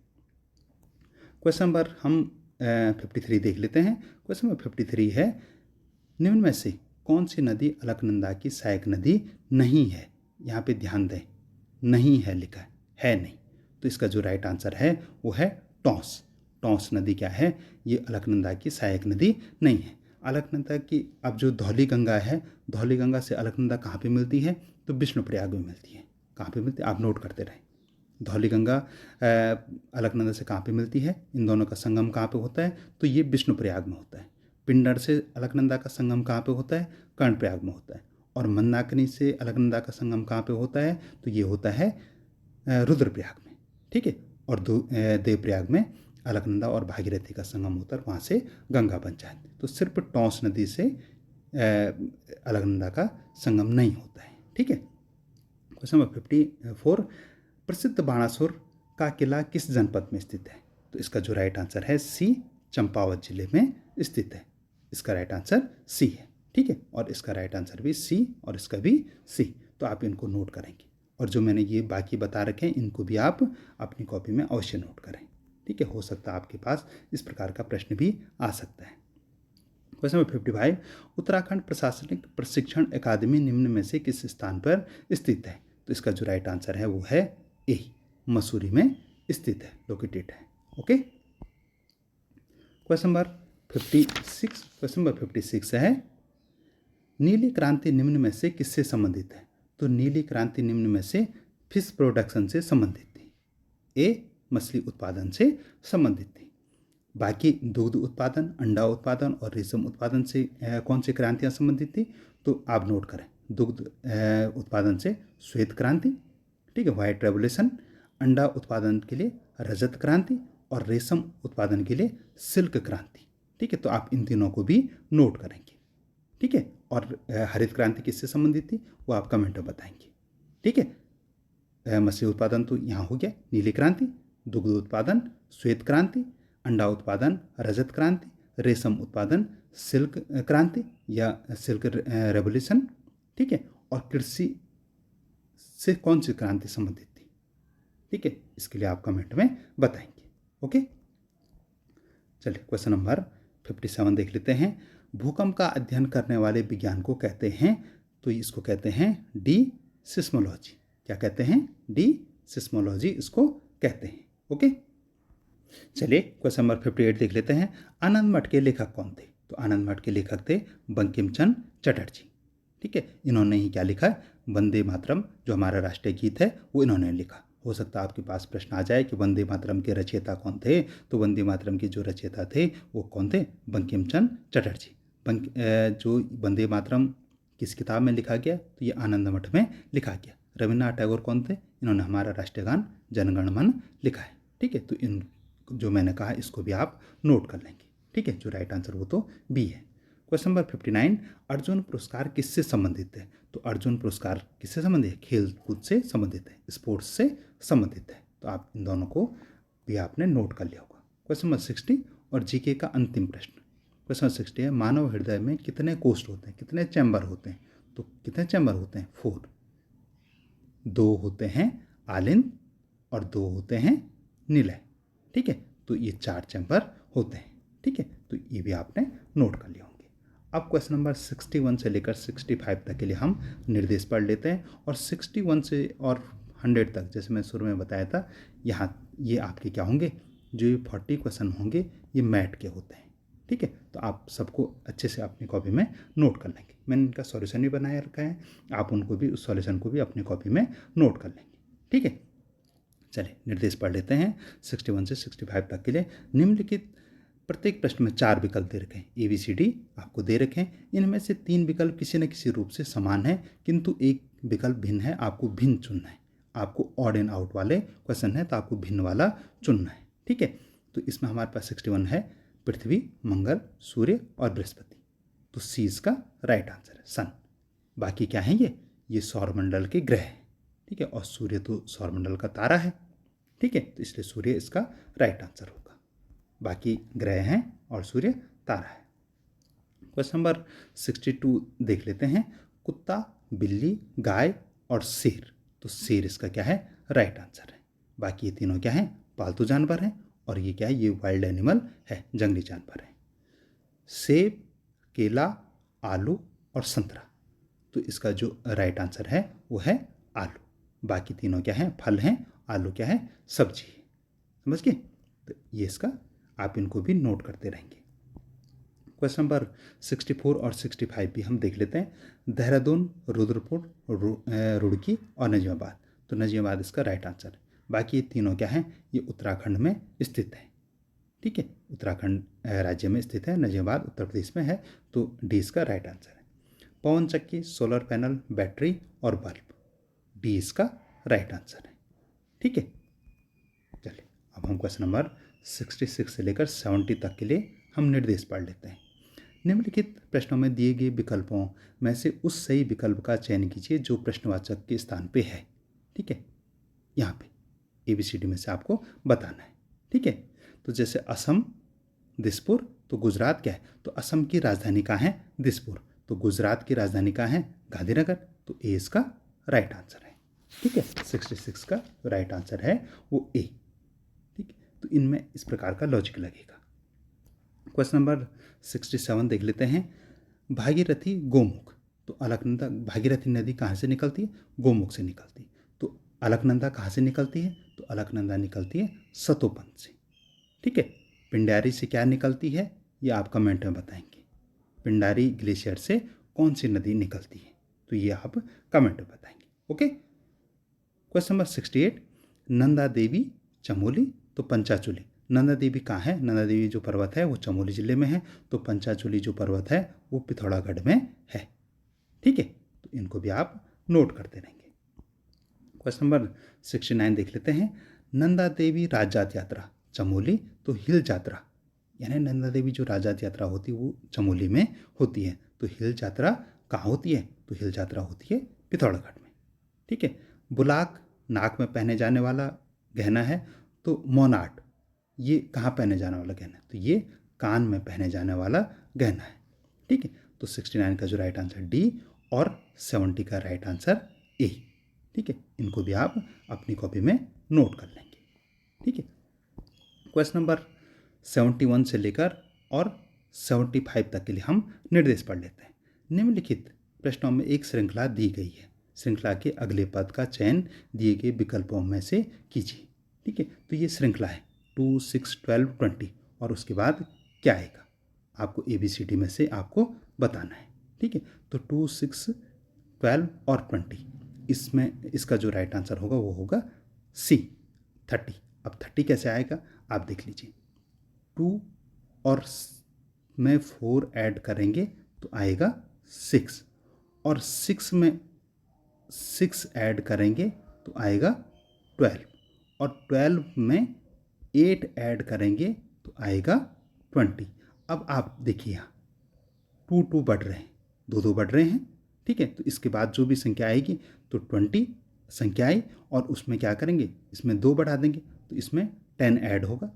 क्वेश्चन नंबर हम 53 देख लेते हैं। क्वेश्चन नंबर 53 है, निम्न में से कौन सी नदी अलकनंदा की सहायक नदी नहीं है? यहाँ पे ध्यान दें, नहीं है लिखा है नहीं, तो इसका जो राइट आंसर है वो है टॉस। टॉस नदी क्या है? ये अलकनंदा की सहायक नदी नहीं है। अलकनंदा की अब जो धौली गंगा है, धौली गंगा से अलकनंदा कहाँ पे मिलती है? तो विष्णुप्रयाग में मिलती है। कहाँ पे मिलती है आप नोट करते रहें। धौली गंगा अलकनंदा से कहाँ पे मिलती है? इन दोनों का संगम कहाँ पे होता है? तो ये विष्णुप्रयाग में होता है। पिंडर से अलकनंदा का संगम कहाँ पे होता है? कर्णप्रयाग में होता है। और मंदाकिनी से अलकनंदा का संगम कहाँ पे होता है? तो ये होता है रुद्रप्रयाग में। ठीक है, और देवप्रयाग में अलकनंदा और भागीरथी का संगम होता है, वहाँ से गंगा बन जाती है। तो सिर्फ टॉस नदी से अलकनंदा का संगम नहीं होता है। ठीक है, क्वेश्चन नंबर 54, प्रसिद्ध बाणासुर का किला किस जनपद में स्थित है? तो इसका जो राइट आंसर है C चंपावत जिले में स्थित है। इसका राइट आंसर C है। ठीक है, और इसका राइट आंसर भी सी और इसका भी सी। तो आप इनको नोट करेंगे, और जो मैंने ये बाकी बता रखे हैं इनको भी आप अपनी कॉपी में अवश्य नोट करें। ठीक है, हो सकता है आपके पास इस प्रकार का प्रश्न भी आ सकता है। क्वेश्चन नंबर 55, उत्तराखंड प्रशासनिक प्रशिक्षण अकादमी निम्न में से किस स्थान पर स्थित है? तो इसका जो राइट आंसर है वो है ए, मसूरी में स्थित है, लोकेटेड है। Okay, question number 56, question number 56 है, नीली क्रांति निम्न में से किससे संबंधित है? तो नीली क्रांति निम्न में से फिश प्रोडक्शन से संबंधित थी। ए, मछली उत्पादन से संबंधित थी। बाकी दुग्ध उत्पादन, अंडा उत्पादन और रेशम उत्पादन से कौन सी क्रांतियाँ संबंधित थी? तो आप नोट करें, दुग्ध उत्पादन से श्वेत क्रांति, ठीक है, व्हाइट रेवोल्यूशन, अंडा उत्पादन के लिए रजत क्रांति और रेशम उत्पादन के लिए सिल्क क्रांति। ठीक है, तो आप इन तीनों को भी नोट करेंगे। ठीक है, और हरित क्रांति किससे संबंधित थी वो आप कमेंट में बताएंगे। ठीक है, मछली उत्पादन तो यहाँ हो गया नीली क्रांति, दुग्ध उत्पादन श्वेत क्रांति, अंडा उत्पादन रजत क्रांति, रेशम उत्पादन सिल्क क्रांति या सिल्क रेवोल्यूशन। ठीक है, और कृषि से कौन सी क्रांति संबंधित थी? ठीक है, इसके लिए आप कमेंट में बताएंगे। ओके, चलिए क्वेश्चन नंबर 57 देख लेते हैं। भूकंप का अध्ययन करने वाले विज्ञान को कहते हैं? तो इसको कहते हैं डी सिस्मोलॉजी। क्या कहते हैं? डी सिस्मोलॉजी इसको कहते हैं। ओके, चलिए क्वेश्चन नंबर 58 देख लेते हैं। आनंद मठ के लेखक कौन थे? तो आनंद मठ के लेखक थे बंकिम चंद्र चटर्जी। ठीक है, इन्होंने ही क्या लिखा है? वंदे मातरम जो हमारा राष्ट्रीय गीत है वो इन्होंने लिखा। हो सकता है आपके पास प्रश्न आ जाए कि वंदे मातरम के रचयिता कौन थे? तो वंदे मातरम के जो रचयिता थे वो कौन थे? बंकिम चंद्र चटर्जी। जो वंदे मातरम किस किताब में लिखा गया? तो ये आनंद मठ में लिखा गया। रविन्द्रनाथ टैगोर कौन थे? इन्होंने हमारा राष्ट्रीय गान जनगण मन लिखा है। ठीक है, तो इन जो मैंने कहा इसको भी आप नोट कर लेंगे। ठीक है, जो राइट आंसर वो तो बी है। क्वेश्चन नंबर 59, अर्जुन पुरस्कार किससे संबंधित है? तो अर्जुन पुरस्कार किससे संबंधित है? खेल कूद से संबंधित है, स्पोर्ट्स से संबंधित है। तो आप इन दोनों को भी आपने नोट कर लिया होगा। क्वेश्चन नंबर 60 और जीके का अंतिम प्रश्न। क्वेश्चन नंबर 60 है, मानव हृदय में कितने कोष्ठ होते हैं, कितने चैम्बर होते हैं? तो कितने चैम्बर होते हैं? 4। 2 होते हैं आलिंद और 2 होते हैं निलय। ठीक है, तो ये 4 चैम्बर होते हैं। ठीक है, तो ये भी आपने नोट कर लिया होंगे। अब क्वेश्चन नंबर 61 से लेकर 65 तक के लिए हम निर्देश पढ़ लेते हैं, और 61 से और 100 तक जैसे मैं शुरू में बताया था, यहाँ ये आपके क्या होंगे? जो ये 40 क्वेश्चन होंगे ये मैथ के होते हैं। ठीक है, तो आप सबको अच्छे से अपनी कॉपी में नोट कर लेंगे। मैंने इनका सॉल्यूशन भी बनाया रखा है, आप उनको भी उस सॉल्यूशन को भी अपनी कॉपी में नोट कर लेंगे। ठीक है, चलिए निर्देश पढ़ लेते हैं 61 से 65 तक के लिए। निम्नलिखित प्रत्येक प्रश्न में 4 विकल्प दे रखे हैं, ABCD आपको दे रखे हैं। इनमें से 3 विकल्प किसी न किसी रूप से समान है, किंतु एक विकल्प भिन्न है, आपको भिन्न चुनना है। आपको ऑड एंड आउट वाले क्वेश्चन है तो आपको भिन्न वाला चुनना है। ठीक है, तो इसमें हमारे पास 61 है पृथ्वी, मंगल, सूर्य और बृहस्पति। तो सी इसका राइट आंसर है, सन। बाकी क्या है? ये सौरमंडल के ग्रह हैं। ठीक है, और सूर्य तो सौरमंडल का तारा है। ठीक है, तो इसलिए सूर्य इसका राइट आंसर होगा। बाकी ग्रह हैं और सूर्य तारा है। क्वेश्चन नंबर 62 देख लेते हैं। कुत्ता, बिल्ली, गाय और शेर। तो शेर इसका क्या है? राइट आंसर है। बाकी ये तीनों क्या है? पालतू जानवर हैं, और ये क्या है? ये वाइल्ड एनिमल है, जंगली जानवर है। सेब, केला, आलू और संतरा। तो इसका जो राइट आंसर है वो है आलू। बाकी तीनों क्या है? फल हैं, आलू क्या है? सब्जी है। समझ गए? तो ये इसका आप इनको भी नोट करते रहेंगे। क्वेश्चन नंबर 64 और 65 भी हम देख लेते हैं। देहरादून, रुद्रपुर, रुड़की और नजीमाबाद। तो नजीमाबाद इसका राइट आंसर है। बाकी ये तीनों क्या हैं? ये उत्तराखंड में स्थित है। ठीक है, उत्तराखंड राज्य में स्थित है। नजीमाबाद उत्तर प्रदेश में है। तो डी इसका राइट आंसर है। पवन चक्की, सोलर पैनल, बैटरी और बल्ब, डी इसका राइट आंसर है। ठीक है, चलिए अब हम क्वेश्चन नंबर 66 से लेकर 70 तक के लिए हम निर्देश पढ़ लेते हैं। निम्नलिखित प्रश्नों में दिए गए विकल्पों में से उस सही विकल्प का चयन कीजिए जो प्रश्नवाचक के स्थान पे है। ठीक है, यहाँ पे ABCD में से आपको बताना है। ठीक है, तो जैसे असम, दिसपुर, तो गुजरात क्या है? तो असम की राजधानी कहाँ है? दिसपुर। तो गुजरात की राजधानी कहाँ है? गांधीनगर। तो ए इसका राइट आंसर है। ठीक है, 66 का राइट आंसर है वो ए। ठीक है, तो इनमें इस प्रकार का लॉजिक लगेगा। क्वेश्चन नंबर 67 देख लेते हैं। भागीरथी गोमुख, तो अलकनंदा, भागीरथी नदी कहाँ से निकलती है? गोमुख से निकलती है। तो अलकनंदा कहाँ से निकलती है? तो अलकनंदा निकलती है सतोपंथ से। ठीक है, पिंडारी से क्या निकलती है? ये आप कमेंट में बताएंगे। पिंडारी ग्लेशियर से कौन सी नदी निकलती है? तो ये आप कमेंट में बताएंगे। Okay, question number 68। Nanda Devi Chamoli, तो पंचाचूली, नंदा देवी कहाँ है? नंदा देवी जो पर्वत है वो चमोली जिले में है। तो पंचाचूली जो पर्वत है वो पिथौरागढ़ में है। ठीक है, तो इनको भी आप नोट करते रहेंगे। क्वेश्चन नंबर 69 देख लेते हैं। नंदा देवी राजजात यात्रा चमोली, तो हिल यात्रा, यानी नंदा देवी जो राजजात यात्रा होती है वो चमोली में होती है। तो हिल यात्रा कहाँ होती है? तो हिल यात्रा होती है पिथौरागढ़ में। ठीक है, बुलाक नाक में पहने जाने वाला गहना है। तो मोनाट, ये कहाँ पहने जाने वाला गहना है? तो ये कान में पहने जाने वाला गहना है। ठीक है, तो 69 का जो राइट आंसर डी और 70 का राइट आंसर ए। ठीक है, इनको भी आप अपनी कॉपी में नोट कर लेंगे। ठीक है, क्वेश्चन नंबर 71 से लेकर और 75 तक के लिए हम निर्देश पढ़ लेते हैं। निम्नलिखित प्रश्नों में एक श्रृंखला दी गई है। श्रृंखला के अगले पद का चयन दिए गए विकल्पों में से कीजिए। ठीक है, तो ये श्रृंखला है 2, 6, 12, 20 और उसके बाद क्या आएगा आपको ABCD में से आपको बताना है। ठीक है, तो 2, 6, 12 और 20, इसमें इसका जो राइट आंसर होगा वो होगा C 30। अब 30 कैसे आएगा आप देख लीजिए। 2 और में 4 ऐड करेंगे तो आएगा 6 और 6 में 6 ऐड करेंगे तो आएगा 12 और 12 में 8 ऐड करेंगे तो आएगा 20। अब आप देखिए यहाँ 2 2 बढ़ रहे हैं, 2 2 बढ़ रहे हैं। ठीक है, तो इसके बाद जो भी संख्या आएगी तो 20 संख्या आई और उसमें क्या करेंगे, इसमें 2 बढ़ा देंगे तो इसमें 10 ऐड होगा।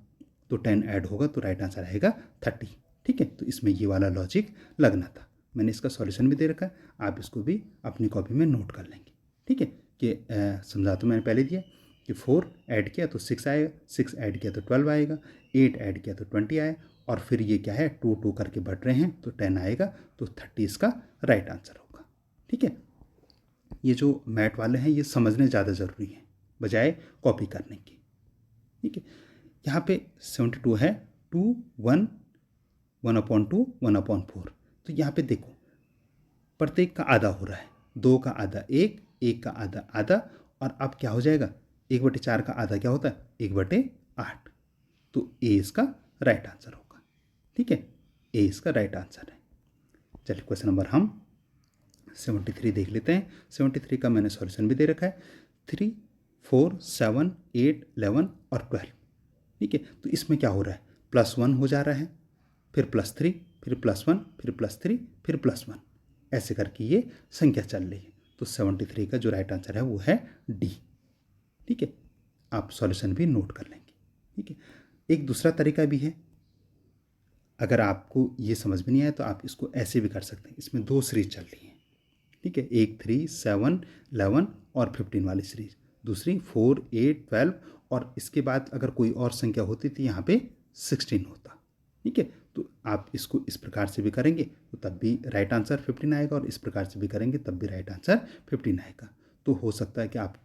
तो 10 ऐड होगा तो राइट आंसर आएगा 30। ठीक है, तो इसमें ये वाला लॉजिक लगना था। मैंने इसका सॉल्यूशन भी दे रखा है, आप इसको भी अपनी कॉपी में नोट कर लेंगे। ठीक है, कि समझा तो मैंने पहले दिया कि 4 ऐड किया तो 6 आएगा, 6 ऐड किया तो 12 आएगा, 8 ऐड किया तो 20 आया और फिर ये क्या है 2 2 करके बढ़ रहे हैं तो 10 आएगा तो 30 इसका राइट आंसर होगा। ठीक है, ये जो मैथ वाले हैं ये समझने ज़्यादा ज़रूरी है बजाय कॉपी करने की। ठीक है, यहाँ पे 72 है 2 1 1/2 1/4। तो यहाँ पे देखो प्रत्येक का आधा हो रहा है, 2 का आधा 1, 1 का आधा आधा और अब क्या हो जाएगा 1/4 का आधा क्या होता है 1/8। तो ए इसका राइट आंसर होगा। ठीक है, ए इसका राइट आंसर है। चलिए क्वेश्चन नंबर हम 73 देख लेते हैं। 73 का मैंने सॉल्यूशन भी दे रखा है 3, 4, 7, 8, 11 और 12। ठीक है, तो इसमें क्या हो रहा है +1 हो जा रहा है, फिर +3, फिर +1, फिर +3, फिर +1, ऐसे करके ये संख्या चल रही है। तो 73 का जो राइट आंसर है वो है डी। ठीक है, आप सॉल्यूशन भी नोट कर लेंगे। ठीक है, एक दूसरा तरीका भी है, अगर आपको ये समझ में नहीं आया तो आप इसको ऐसे भी कर सकते हैं। इसमें 2 सीरीज चल रही हैं। ठीक है, एक 3, 7, 11 और 15 वाली सीरीज, दूसरी 4, 8, 12 और इसके बाद अगर कोई और संख्या होती तो यहाँ पे 16 होता। ठीक है, तो आप इसको इस प्रकार से भी करेंगे तो तब भी राइट आंसर 15 आएगा और इस प्रकार से भी करेंगे तब भी राइट आंसर 15 आएगा। तो हो सकता है कि आप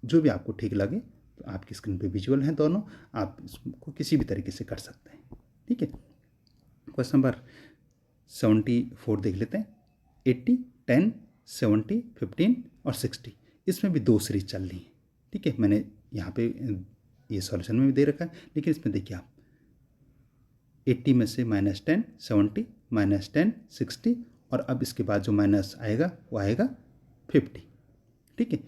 जो भी आपको ठीक लगे, तो आपकी स्क्रीन पे विजुअल हैं दोनों, आप इसको किसी भी तरीके से कर सकते हैं। ठीक है, क्वेश्चन नंबर 74 देख लेते हैं। 80, 10, 70, 15 और 60, इसमें भी 2 सीरीज चल रही हैं। ठीक है, मैंने यहाँ पे ये सॉल्यूशन में भी दे रखा है, लेकिन इसमें देखिए आप 80 में से -10, 70, -10, 60 और अब इसके बाद जो माइनस आएगा वो आएगा 50। ठीक है,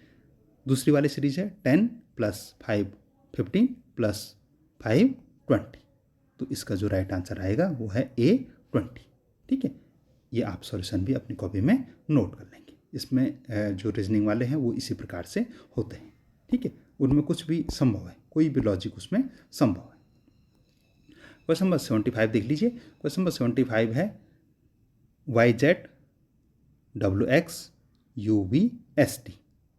दूसरी वाली सीरीज है 10 + 5 15 + 5 20। तो इसका जो राइट आंसर आएगा वो है A 20। ठीक है, ये आप सॉल्यूशन भी अपनी कॉपी में नोट कर लेंगे। इसमें जो रीजनिंग वाले हैं वो इसी प्रकार से होते हैं। ठीक है, उनमें कुछ भी संभव है, कोई भी लॉजिक उसमें संभव है। क्वेश्चन नंबर 75 देख लीजिए। क्वेश्चन नंबर 75 है YZ WXUVST।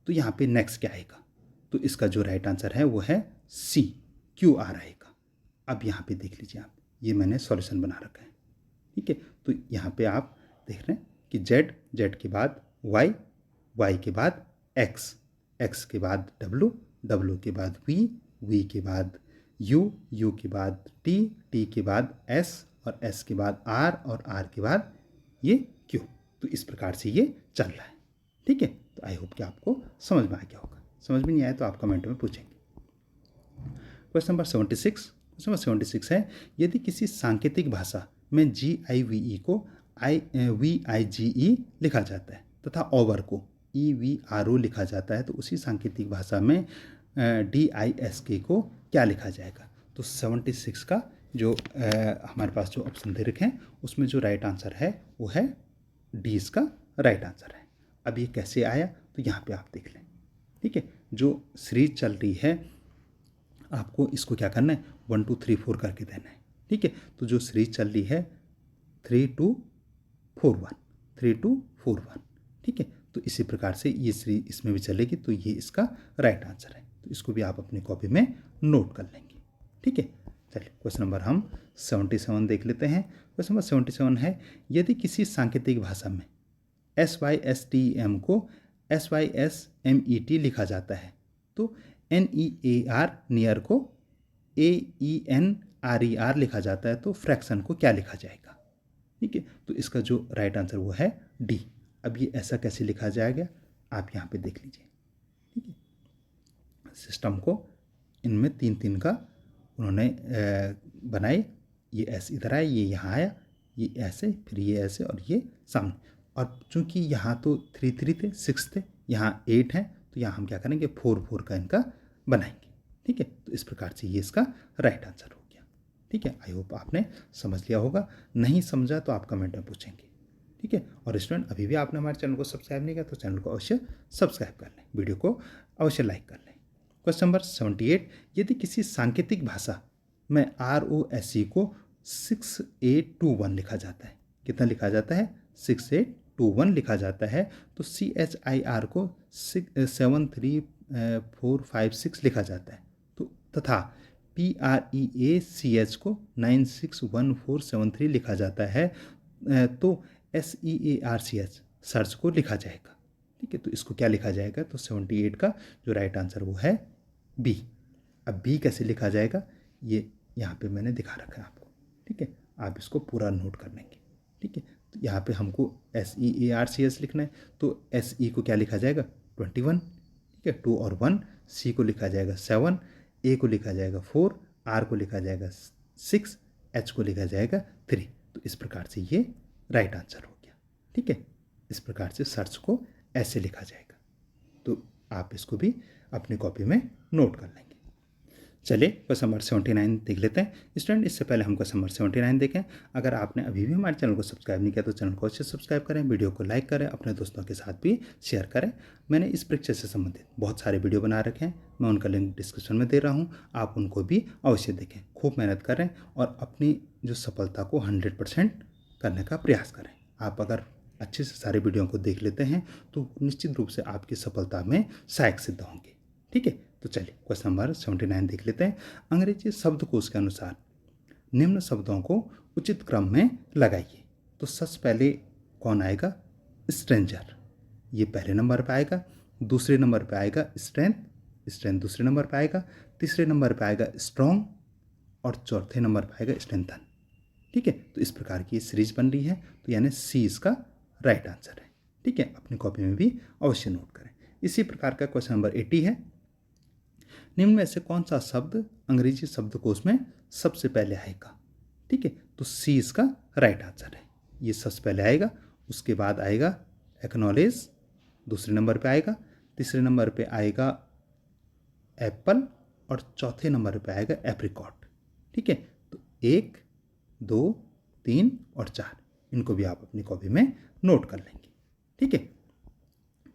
तो यहाँ पे नेक्स्ट क्या आएगा? तो इसका जो राइट आंसर है वो है C, QR आएगा। अब यहाँ पे देख लीजिए आप, ये मैंने सॉल्यूशन बना रखा है, ठीक है। तो यहाँ पे आप देख रहे हैं कि Z के बाद Y के बाद X के बाद W के बाद V के बाद U के बाद T के बाद S और S के बाद R और R के बाद ये Q। तो इस प्रकार से ये चल रहा है, ठीक है। तो आई होप कि आपको समझ में आ गया होगा। समझ में नहीं आया तो आप कमेंट में पूछेंगे। क्वेश्चन नंबर 76 है, यदि किसी सांकेतिक भाषा में GIVE को VIGE लिखा जाता है तथा ओवर को EVRO लिखा जाता है, तो उसी सांकेतिक भाषा में DISK को क्या लिखा जाएगा? तो 76 का जो हमारे पास जो ऑप्शन दे रखे हैं उसमें जो राइट आंसर है वो है डी, इसका राइट आंसर है। अब ये कैसे आया? तो यहाँ पे आप देख लें, ठीक है। जो सीरीज चल रही है आपको इसको क्या करना है, 1 2 3 4 करके देना है, ठीक है। तो जो सीरीज चल रही है 3 2 4 1, 3 2 4 1, ठीक है। तो इसी प्रकार से ये सीरीज इसमें भी चलेगी, तो ये इसका राइट आंसर है। तो इसको भी आप अपनी कॉपी में नोट कर लेंगे, ठीक है। चलिए क्वेश्चन नंबर हम 77 देख लेते हैं। क्वेश्चन नंबर 77 है, यदि किसी सांकेतिक भाषा में SYSTEM को SYSMET लिखा जाता है तो NEAR नियर को AENRER लिखा जाता है, तो फ्रैक्शन को क्या लिखा जाएगा? ठीक है। तो इसका जो राइट आंसर वो है डी। अब ये ऐसा कैसे लिखा जाएगा आप यहाँ पे देख लीजिए, ठीक है। सिस्टम को इनमें 3 का उन्होंने बनाए, ये ऐसे इधर आया, ये यहाँ आया, ये ऐसे, फिर ये ऐसे और ये सामने। और चूंकि यहाँ तो 3 3 थे, 6 थे, यहाँ 8 हैं, तो यहाँ हम क्या करेंगे 4 4 का इनका बनाएंगे, ठीक है। तो इस प्रकार से ये इसका राइट आंसर हो गया, ठीक है। आई होप आपने समझ लिया होगा। नहीं समझा तो आप कमेंट में पूछेंगे, ठीक है। और स्टूडेंट अभी भी आपने हमारे चैनल को सब्सक्राइब नहीं किया तो चैनल को अवश्य सब्सक्राइब कर लें, वीडियो को अवश्य लाइक कर लें। क्वेश्चन नंबर 78, यदि किसी सांकेतिक भाषा में ROSE को 6821 लिखा जाता है, कितना लिखा जाता है? 6821 लिखा जाता है, तो CHIR को 73456 लिखा जाता है, तो तथा PREACH को 961473 लिखा जाता है, तो SEARCH सर्च को लिखा जाएगा, ठीक है। तो इसको क्या लिखा जाएगा? तो 78 का जो राइट आंसर वो है बी। अब बी कैसे लिखा जाएगा ये यहाँ पे मैंने दिखा रखा है आपको, ठीक है। आप इसको पूरा नोट कर लेंगे, ठीक है। तो यहाँ पे हमको SEARCH लिखना है, तो SE को क्या लिखा जाएगा? 21, ठीक है, 2 और 1, C को लिखा जाएगा 7, A को लिखा जाएगा 4, R को लिखा जाएगा 6, H को लिखा जाएगा 3। तो इस प्रकार से ये राइट आंसर हो गया, ठीक है। इस प्रकार से सर्च को ऐसे लिखा जाएगा, तो आप इसको भी अपनी कॉपी में नोट कर लेंगे। चलिए क्वेश्चन नंबर 79 देख लेते हैं। स्टूडेंट इससे पहले हम क्वेश्चन नंबर 79 देखें। अगर आपने अभी भी हमारे चैनल को सब्सक्राइब नहीं किया तो चैनल को अवश्य सब्सक्राइब करें, वीडियो को लाइक करें, अपने दोस्तों के साथ भी शेयर करें। मैंने इस परीक्षा से संबंधित बहुत सारे वीडियो बना रखे हैं, मैं उनका लिंक डिस्क्रिप्शन में दे रहा हूँ, आप उनको भी अवश्य देखें। खूब मेहनत करें और अपनी जो सफलता को 100% करने का प्रयास करें। आप अगर अच्छे से सारे वीडियो को देख लेते हैं तो निश्चित रूप से आपकी सफलता में सहायक सिद्ध होंगे, ठीक है। तो चलिए क्वेश्चन नंबर 79 देख लेते हैं। अंग्रेजी शब्दकोश के अनुसार निम्न शब्दों को उचित क्रम में लगाइए। तो सबसे पहले कौन आएगा? स्ट्रेंजर, ये पहले नंबर पर आएगा। दूसरे नंबर पर आएगा स्ट्रेंथ, स्ट्रेंथ दूसरे नंबर पर आएगा। तीसरे नंबर पर आएगा स्ट्रॉन्ग और चौथे नंबर पर आएगा स्ट्रेंथन, ठीक है। तो इस प्रकार की सीरीज बन रही है, तो यानी सी इसका राइट आंसर है, ठीक है। अपनी कॉपी में भी अवश्य नोट करें। इसी प्रकार का क्वेश्चन नंबर 80 है, निम्न में से कौन सा शब्द अंग्रेजी शब्दकोश में सबसे पहले आएगा? ठीक है, तो सी इसका राइट आंसर है। ये सबसे पहले आएगा, उसके बाद आएगा एक्नॉलेज, दूसरे नंबर पे आएगा, तीसरे नंबर पे आएगा एप्पल और चौथे नंबर पे आएगा एप्रिकॉट, ठीक है। तो 1 2 3 और 4 इनको भी आप अपनी कॉपी में नोट कर लेंगे, ठीक है।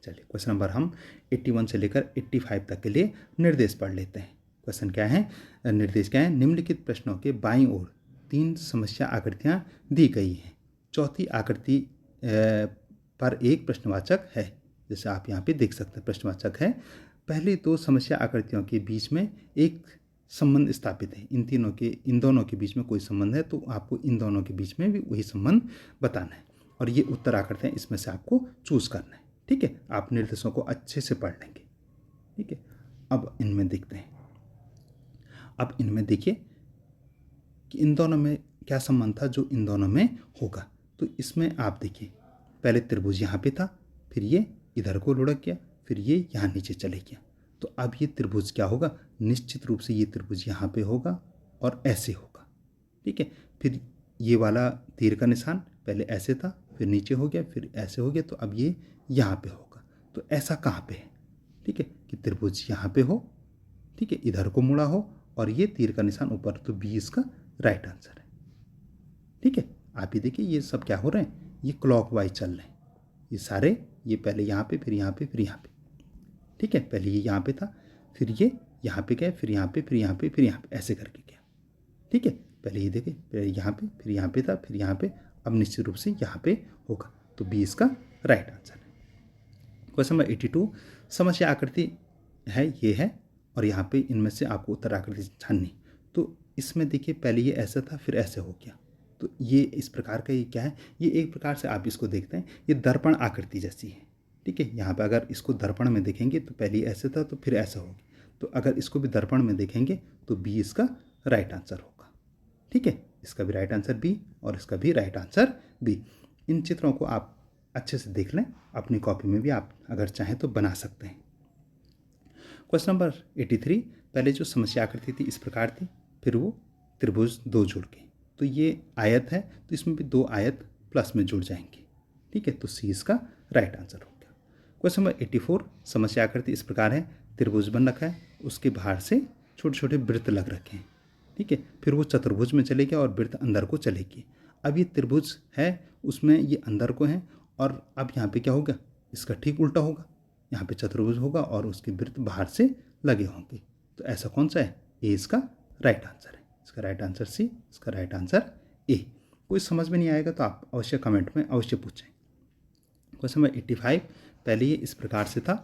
चलिए क्वेश्चन नंबर हम 81 से लेकर 85 तक के लिए निर्देश पढ़ लेते हैं। क्वेश्चन क्या है, निर्देश क्या है? निम्नलिखित प्रश्नों के बाईं ओर 3 समस्या आकृतियां दी गई हैं। चौथी आकृति पर एक प्रश्नवाचक है। जैसे आप यहाँ पे देख सकते हैं प्रश्नवाचक है। पहली दो समस्या आकृतियों के बीच में एक संबंध स्थापित है। इन दोनों के बीच में कोई संबंध है तो आपको इन दोनों के बीच में भी वही संबंध बताना है और ये उत्तर आकृतियाँ इसमें से आपको चूज करना है। ठीक है, आप निर्देशों को अच्छे से पढ़ लेंगे। ठीक है, अब इनमें देखते हैं। अब इनमें देखिए कि इन दोनों में क्या संबंध था जो इन दोनों में होगा। तो इसमें आप देखिए पहले त्रिभुज यहाँ पे था, फिर ये इधर को लुढ़क गया, फिर ये यहाँ नीचे चले गया। तो अब ये त्रिभुज क्या होगा, निश्चित रूप से ये त्रिभुज यहाँ पे होगा और ऐसे होगा। ठीक है, फिर ये वाला तीर का निशान पहले ऐसे था, फिर नीचे हो गया, फिर ऐसे हो गया, तो अब ये यहाँ पे होगा। तो ऐसा कहाँ पे है? ठीक है, कि त्रिभुज यहाँ पे हो, ठीक है, इधर को मुड़ा हो और ये तीर का निशान ऊपर, तो बी इसका राइट आंसर है। ठीक है, आप ही देखिए ये सब क्या हो रहे हैं, ये क्लॉकवाइज चल रहे हैं। ये सारे, ये पहले यहाँ पे, फिर यहाँ पे, फिर यहाँ पे। ठीक है, पहले ये यहाँ पे था, फिर ये यहाँ पे गया, फिर यहाँ पे, फिर यहाँ पे, फिर यहाँ पे, ऐसे करके गया। ठीक है, पहले ये देखिए, पहले यहाँ पे, फिर यहाँ पे था, फिर यहाँ पे, अब निश्चित रूप से यहाँ पे होगा। तो बी इसका राइट आंसर है। क्वेश्चन नंबर 82, समस्या आकृति है, ये है और यहाँ पे इनमें से आपको उत्तर आकृति छाननी। तो इसमें देखिए पहले ये ऐसा था, फिर ऐसे हो गया। तो ये इस प्रकार का ये क्या है, ये एक प्रकार से आप इसको देखते हैं, ये दर्पण आकृति जैसी है। ठीक है, यहाँ पे अगर इसको दर्पण में देखेंगे तो पहले ऐसे था, तो फिर ऐसा होगा। तो अगर इसको भी दर्पण में देखेंगे तो बी इसका राइट आंसर होगा। ठीक है, इसका भी राइट आंसर बी और इसका भी राइट आंसर बी। इन चित्रों को आप अच्छे से देख लें, अपनी कॉपी में भी आप अगर चाहें तो बना सकते हैं। क्वेश्चन नंबर 83, पहले जो समस्या आकृति थी इस प्रकार थी, फिर वो त्रिभुज दो जुड़ गए। तो ये आयत है, तो इसमें भी दो आयत प्लस में जुड़ जाएंगे। ठीक है, तो सी इसका राइट आंसर हो गया। क्वेश्चन नंबर 84, समस्या आकृति इस प्रकार है, त्रिभुज बन रखा है, उसके बाहर से छोटे छोटे वृत्त लग रखे हैं। ठीक है, फिर वो चतुर्भुज में चले गया और वृत्त अंदर को चले गए। अब ये त्रिभुज है, उसमें ये अंदर को है, और अब यहाँ पे क्या होगा, इसका ठीक उल्टा होगा। यहाँ पे चतुर्भुज होगा और उसके वृत्त बाहर से लगे होंगे। तो ऐसा कौन सा है, ए इसका राइट आंसर है। इसका राइट आंसर सी, इसका राइट आंसर ए। कोई समझ में नहीं आएगा तो आप अवश्य कमेंट में अवश्य पूछें। क्वेश्चन नंबर 85, पहले ये इस प्रकार से था,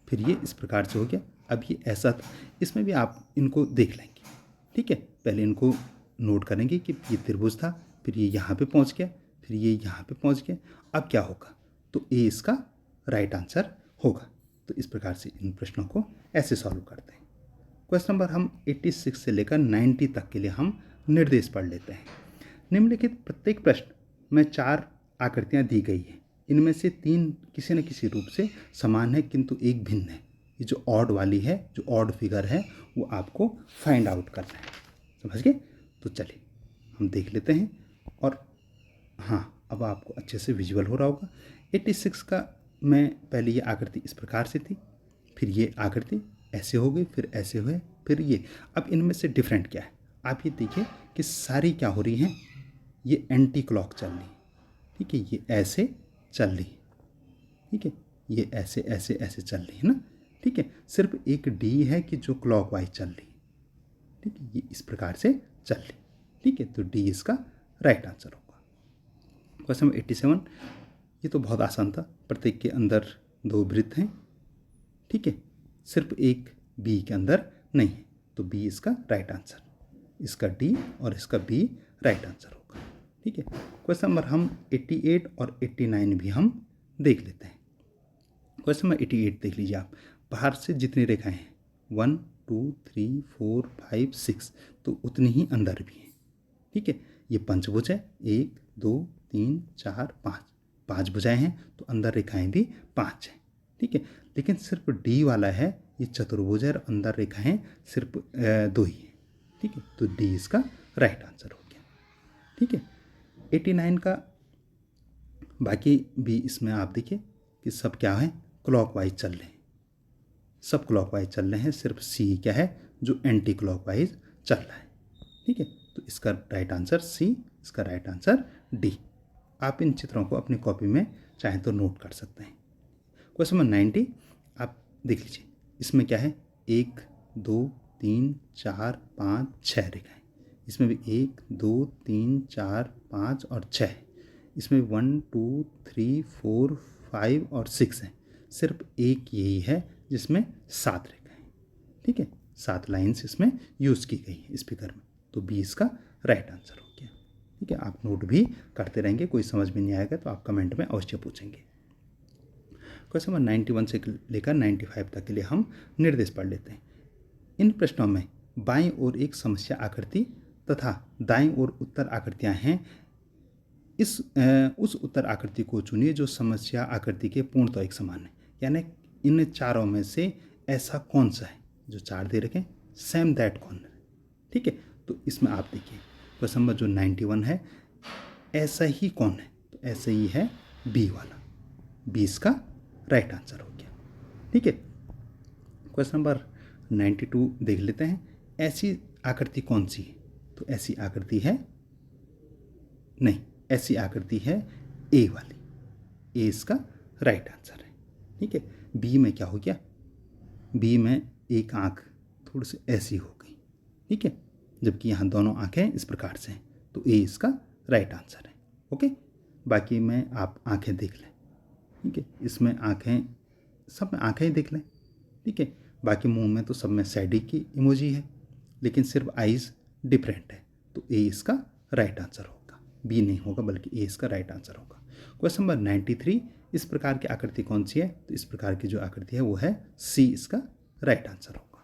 फिर ये इस प्रकार से हो गया, अब ये ऐसा था। इसमें भी आप इनको देख लेंगे। ठीक है, पहले इनको नोट करेंगे कि ये त्रिभुज था, फिर ये यहाँ पे पहुँच गया, फिर ये यहाँ पे पहुँच गया। अब क्या होगा, तो ए इसका राइट आंसर होगा। तो इस प्रकार से इन प्रश्नों को ऐसे सॉल्व करते हैं। क्वेश्चन नंबर हम 86 से लेकर 90 तक के लिए हम निर्देश पढ़ लेते हैं। निम्नलिखित प्रत्येक प्रश्न में 4 आकृतियाँ दी गई हैं। इनमें से 3 किसी न किसी रूप से समान है किंतु एक भिन्न है। ये जो ऑड वाली है, जो ऑड फिगर है, वो आपको फाइंड आउट करना है। समझ गए? तो चलिए हम देख लेते हैं। और हाँ, अब आपको अच्छे से विजुअल हो रहा होगा। 86 का में पहले ये आकृति इस प्रकार से थी, फिर ये आकृति ऐसे हो गई, फिर ऐसे हुए, फिर ये। अब इनमें से डिफरेंट क्या है, आप ये देखिए कि सारी क्या हो रही हैं, ये एंटी क्लॉक चल रही है। ठीक है, ये ऐसे चल रही है। ठीक है, ये ऐसे ऐसे ऐसे चल रही है ना। ठीक है, सिर्फ एक डी है कि जो क्लॉक वाइज चल रही है। ठीक है, ये इस प्रकार से चल रही। ठीक है, तो डी इसका राइट आंसर होगा। क्वेश्चन नंबर 87, ये तो बहुत आसान था। प्रत्येक के अंदर 2 वृत्त हैं। ठीक है, सिर्फ एक बी के अंदर नहीं है, तो बी इसका राइट आंसर। इसका डी और इसका बी राइट आंसर होगा। ठीक है, क्वेश्चन नंबर हम 88 और 89 भी हम देख लेते हैं। क्वेश्चन नंबर 88 देख लीजिए आप। बाहर से जितनी रेखाएं हैं 1 2 3 4 5 6, तो उतनी ही अंदर भी हैं। ठीक है, ये पंचभुज है, 1 2 3 4 5, 5 भुजाएं हैं, तो अंदर रेखाएं भी 5 हैं। ठीक है, लेकिन सिर्फ डी वाला है, ये चतुर्भुज है और अंदर रेखाएं सिर्फ 2 ही हैं। ठीक है, तो डी इसका राइट आंसर हो गया। ठीक है, 89 का बाकी भी इसमें आप देखिए कि सब क्या है, क्लॉकवाइज चल रहे हैं। सब क्लॉकवाइज चल रहे हैं, सिर्फ सी क्या है जो एंटी क्लॉकवाइज चल रहा है। ठीक है, तो इसका राइट आंसर सी, इसका राइट आंसर डी। आप इन चित्रों को अपनी कॉपी में चाहें तो नोट कर सकते हैं। क्वेश्चन नंबर 90 आप देख लीजिए। इसमें क्या है, 1 2 3 4 5 6 रेखाएं। इसमें भी 1 2 3 4 5 और 6 है। इसमें 1 2 3 4 5 और 6 हैं, सिर्फ एक यही है जिसमें 7 रेखाएं, ठीक है, 7 लाइन्स इसमें यूज़ की गई है स्पीकर में, तो बी इसका राइट आंसर हो गया। ठीक है, आप नोट भी करते रहेंगे, कोई समझ में नहीं आएगा तो आप कमेंट में अवश्य पूछेंगे। क्वेश्चन नंबर 91 से लेकर 95 तक के लिए हम निर्देश पढ़ लेते हैं। इन प्रश्नों में बाईं ओर एक समस्या आकृति तथा दाईं ओर उत्तर आकृतियां हैं। उस उत्तर आकृति को चुनिए जो समस्या आकृति के पूर्णतः एक समान है। यानी इन चारों में से ऐसा कौन सा है, जो 4 दे रखे सेम दैट कॉर्नर, ठीक है। तो इसमें आप देखिए क्वेश्चन नंबर जो 91 है, ऐसा ही कौन है, तो ऐसा ही है बी वाला, बी इसका राइट आंसर हो गया। ठीक है, क्वेश्चन नंबर 92 देख लेते हैं। ऐसी आकृति कौन सी है, तो ऐसी आकृति है नहीं, ऐसी आकृति है ए वाली, ए इसका राइट आंसर है। ठीक है, बी में क्या हो गया, बी में एक आंख थोड़ी सी ऐसी हो गई, ठीक है, जबकि यहाँ दोनों आंखें इस प्रकार से हैं, तो ए इसका राइट आंसर है। ओके, बाकी में आप आंखें देख लें, ठीक है, इसमें आंखें, सब में आंखें ही देख लें, ठीक है, बाकी मुंह में तो सब में सैडी की इमोजी है, लेकिन सिर्फ आईज डिफरेंट है, तो ए इसका राइट आंसर होगा, बी नहीं होगा बल्कि ए इसका राइट आंसर होगा। क्वेश्चन नंबर 93, इस प्रकार की आकृति कौन सी है, तो इस प्रकार की जो आकृति है वो है सी इसका राइट आंसर होगा।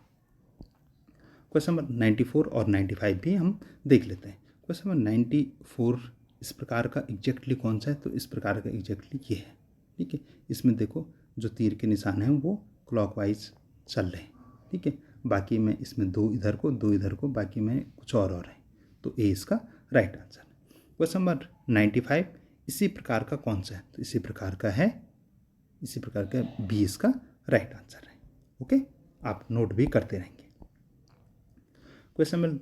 क्वेश्चन नंबर 94 और 95 भी हम देख लेते हैं। क्वेश्चन नंबर 94, इस प्रकार का एग्जैक्टली कौन सा है, तो इस प्रकार का एग्जैक्टली ये है, ठीक है। इसमें देखो जो तीर के निशान हैं वो क्लॉकवाइज चल रहे हैं, ठीक है, बाकी में इसमें 2 इधर को 2 इधर को, बाकी में कुछ और है, तो ए इसका राइट आंसर है। क्वेश्चन नंबर 95, इसी प्रकार का कौन सा है, तो इसी प्रकार का है, इसी प्रकार का बी इसका राइट आंसर है। ओके, आप नोट भी करते रहेंगे। क्वेश्चन नंबर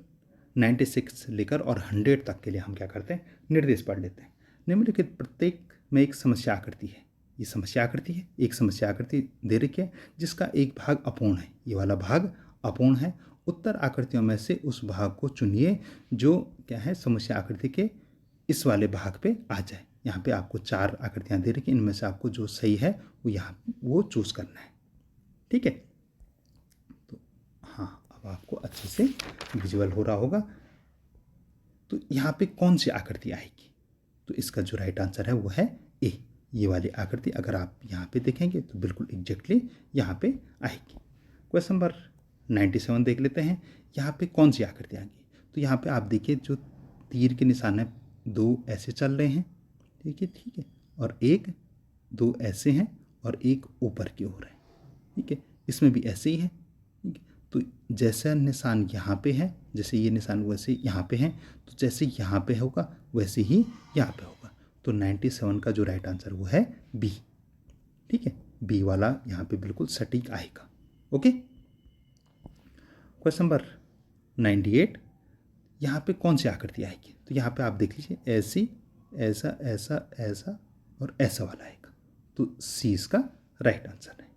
96 लेकर और 100 तक के लिए हम क्या करते हैं, निर्देश पढ़ लेते हैं। निम्नलिखित प्रत्येक में एक समस्या आकृति है, ये समस्या आकृति है, एक समस्या आकृति दे रखी है जिसका एक भाग अपूर्ण है, ये वाला भाग अपूर्ण है। उत्तर आकृतियों में से उस भाग को चुनिए जो क्या है समस्या आकृति के इस वाले भाग पे आ जाए। यहाँ पे आपको 4 आकृतियाँ दे रखी, इनमें से आपको जो सही है वो यहाँ वो चूज़ करना है, ठीक है। तो हाँ, अब आपको अच्छे से विजुअल हो रहा होगा। तो यहाँ पे कौन सी आकृति आएगी, तो इसका जो राइट आंसर है वो है ए, ये वाली आकृति अगर आप यहाँ पे देखेंगे तो बिल्कुल एग्जैक्टली यहाँ पे आएगी। क्वेश्चन नंबर 97 देख लेते हैं, यहाँ पे कौन सी आकृति आएगी, तो यहाँ पे आप देखिए जो तीर के निशान है 2 ऐसे चल रहे हैं, ठीक है, और 2 ऐसे हैं और एक ऊपर की ओर है, ठीक है, इसमें भी ऐसे ही है, ठीक है। तो जैसा निशान यहाँ पे है, जैसे ये निशान वैसे यहाँ पे है, तो जैसे यहाँ पे होगा वैसे ही यहाँ पे होगा, तो 97 का जो राइट आंसर वो है बी, ठीक है, बी वाला यहाँ पे बिल्कुल सटीक आएगा। ओके, क्वेश्चन नंबर 98, यहाँ पे कौन सी आकृति आएगी, तो यहाँ पे आप देख लीजिए ऐसी, ऐसा, ऐसा, ऐसा और ऐसा वाला आएगा, तो सी इसका राइट आंसर है,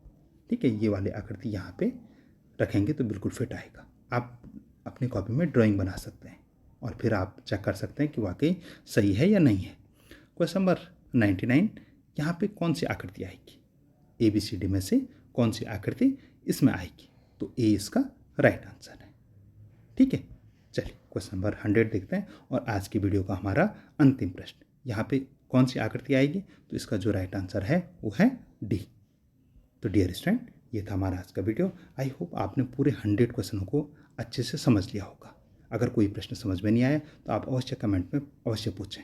ठीक है। ये वाली आकृति यहाँ पे रखेंगे तो बिल्कुल फिट आएगा। आप अपनी कॉपी में ड्राइंग बना सकते हैं और फिर आप चेक कर सकते हैं कि वाकई सही है या नहीं है। क्वेश्चन नंबर 99, यहाँ पे कौन सी आकृति आएगी, ABCD में से कौन सी आकृति इसमें आएगी, तो ए इसका राइट आंसर है, ठीक है। चलिए क्वेश्चन नंबर 100 देखते हैं और आज की वीडियो का हमारा अंतिम प्रश्न, यहाँ पे कौन सी आकृति आएगी, तो इसका जो राइट आंसर है वो है डी। तो डियर स्टूडेंट, ये था हमारा आज का वीडियो। आई होप आपने पूरे 100 क्वेश्चनों को अच्छे से समझ लिया होगा। अगर कोई प्रश्न समझ में नहीं आया तो आप अवश्य कमेंट में अवश्य पूछें,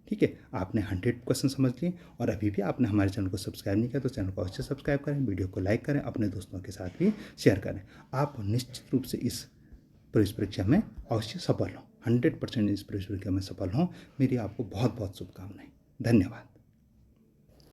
ठीक है। आपने 100 क्वेश्चन समझ लिए और अभी भी आपने हमारे चैनल को सब्सक्राइब नहीं किया तो चैनल को अवश्य सब्सक्राइब करें, वीडियो को लाइक करें, अपने दोस्तों के साथ भी शेयर करें। आप निश्चित रूप से इस प्रवेश परीक्षा में अवश्य सफल हों, 100% इस प्रवेश परीक्षा में सफल हों। मेरी आपको बहुत बहुत शुभकामनाएं। धन्यवाद।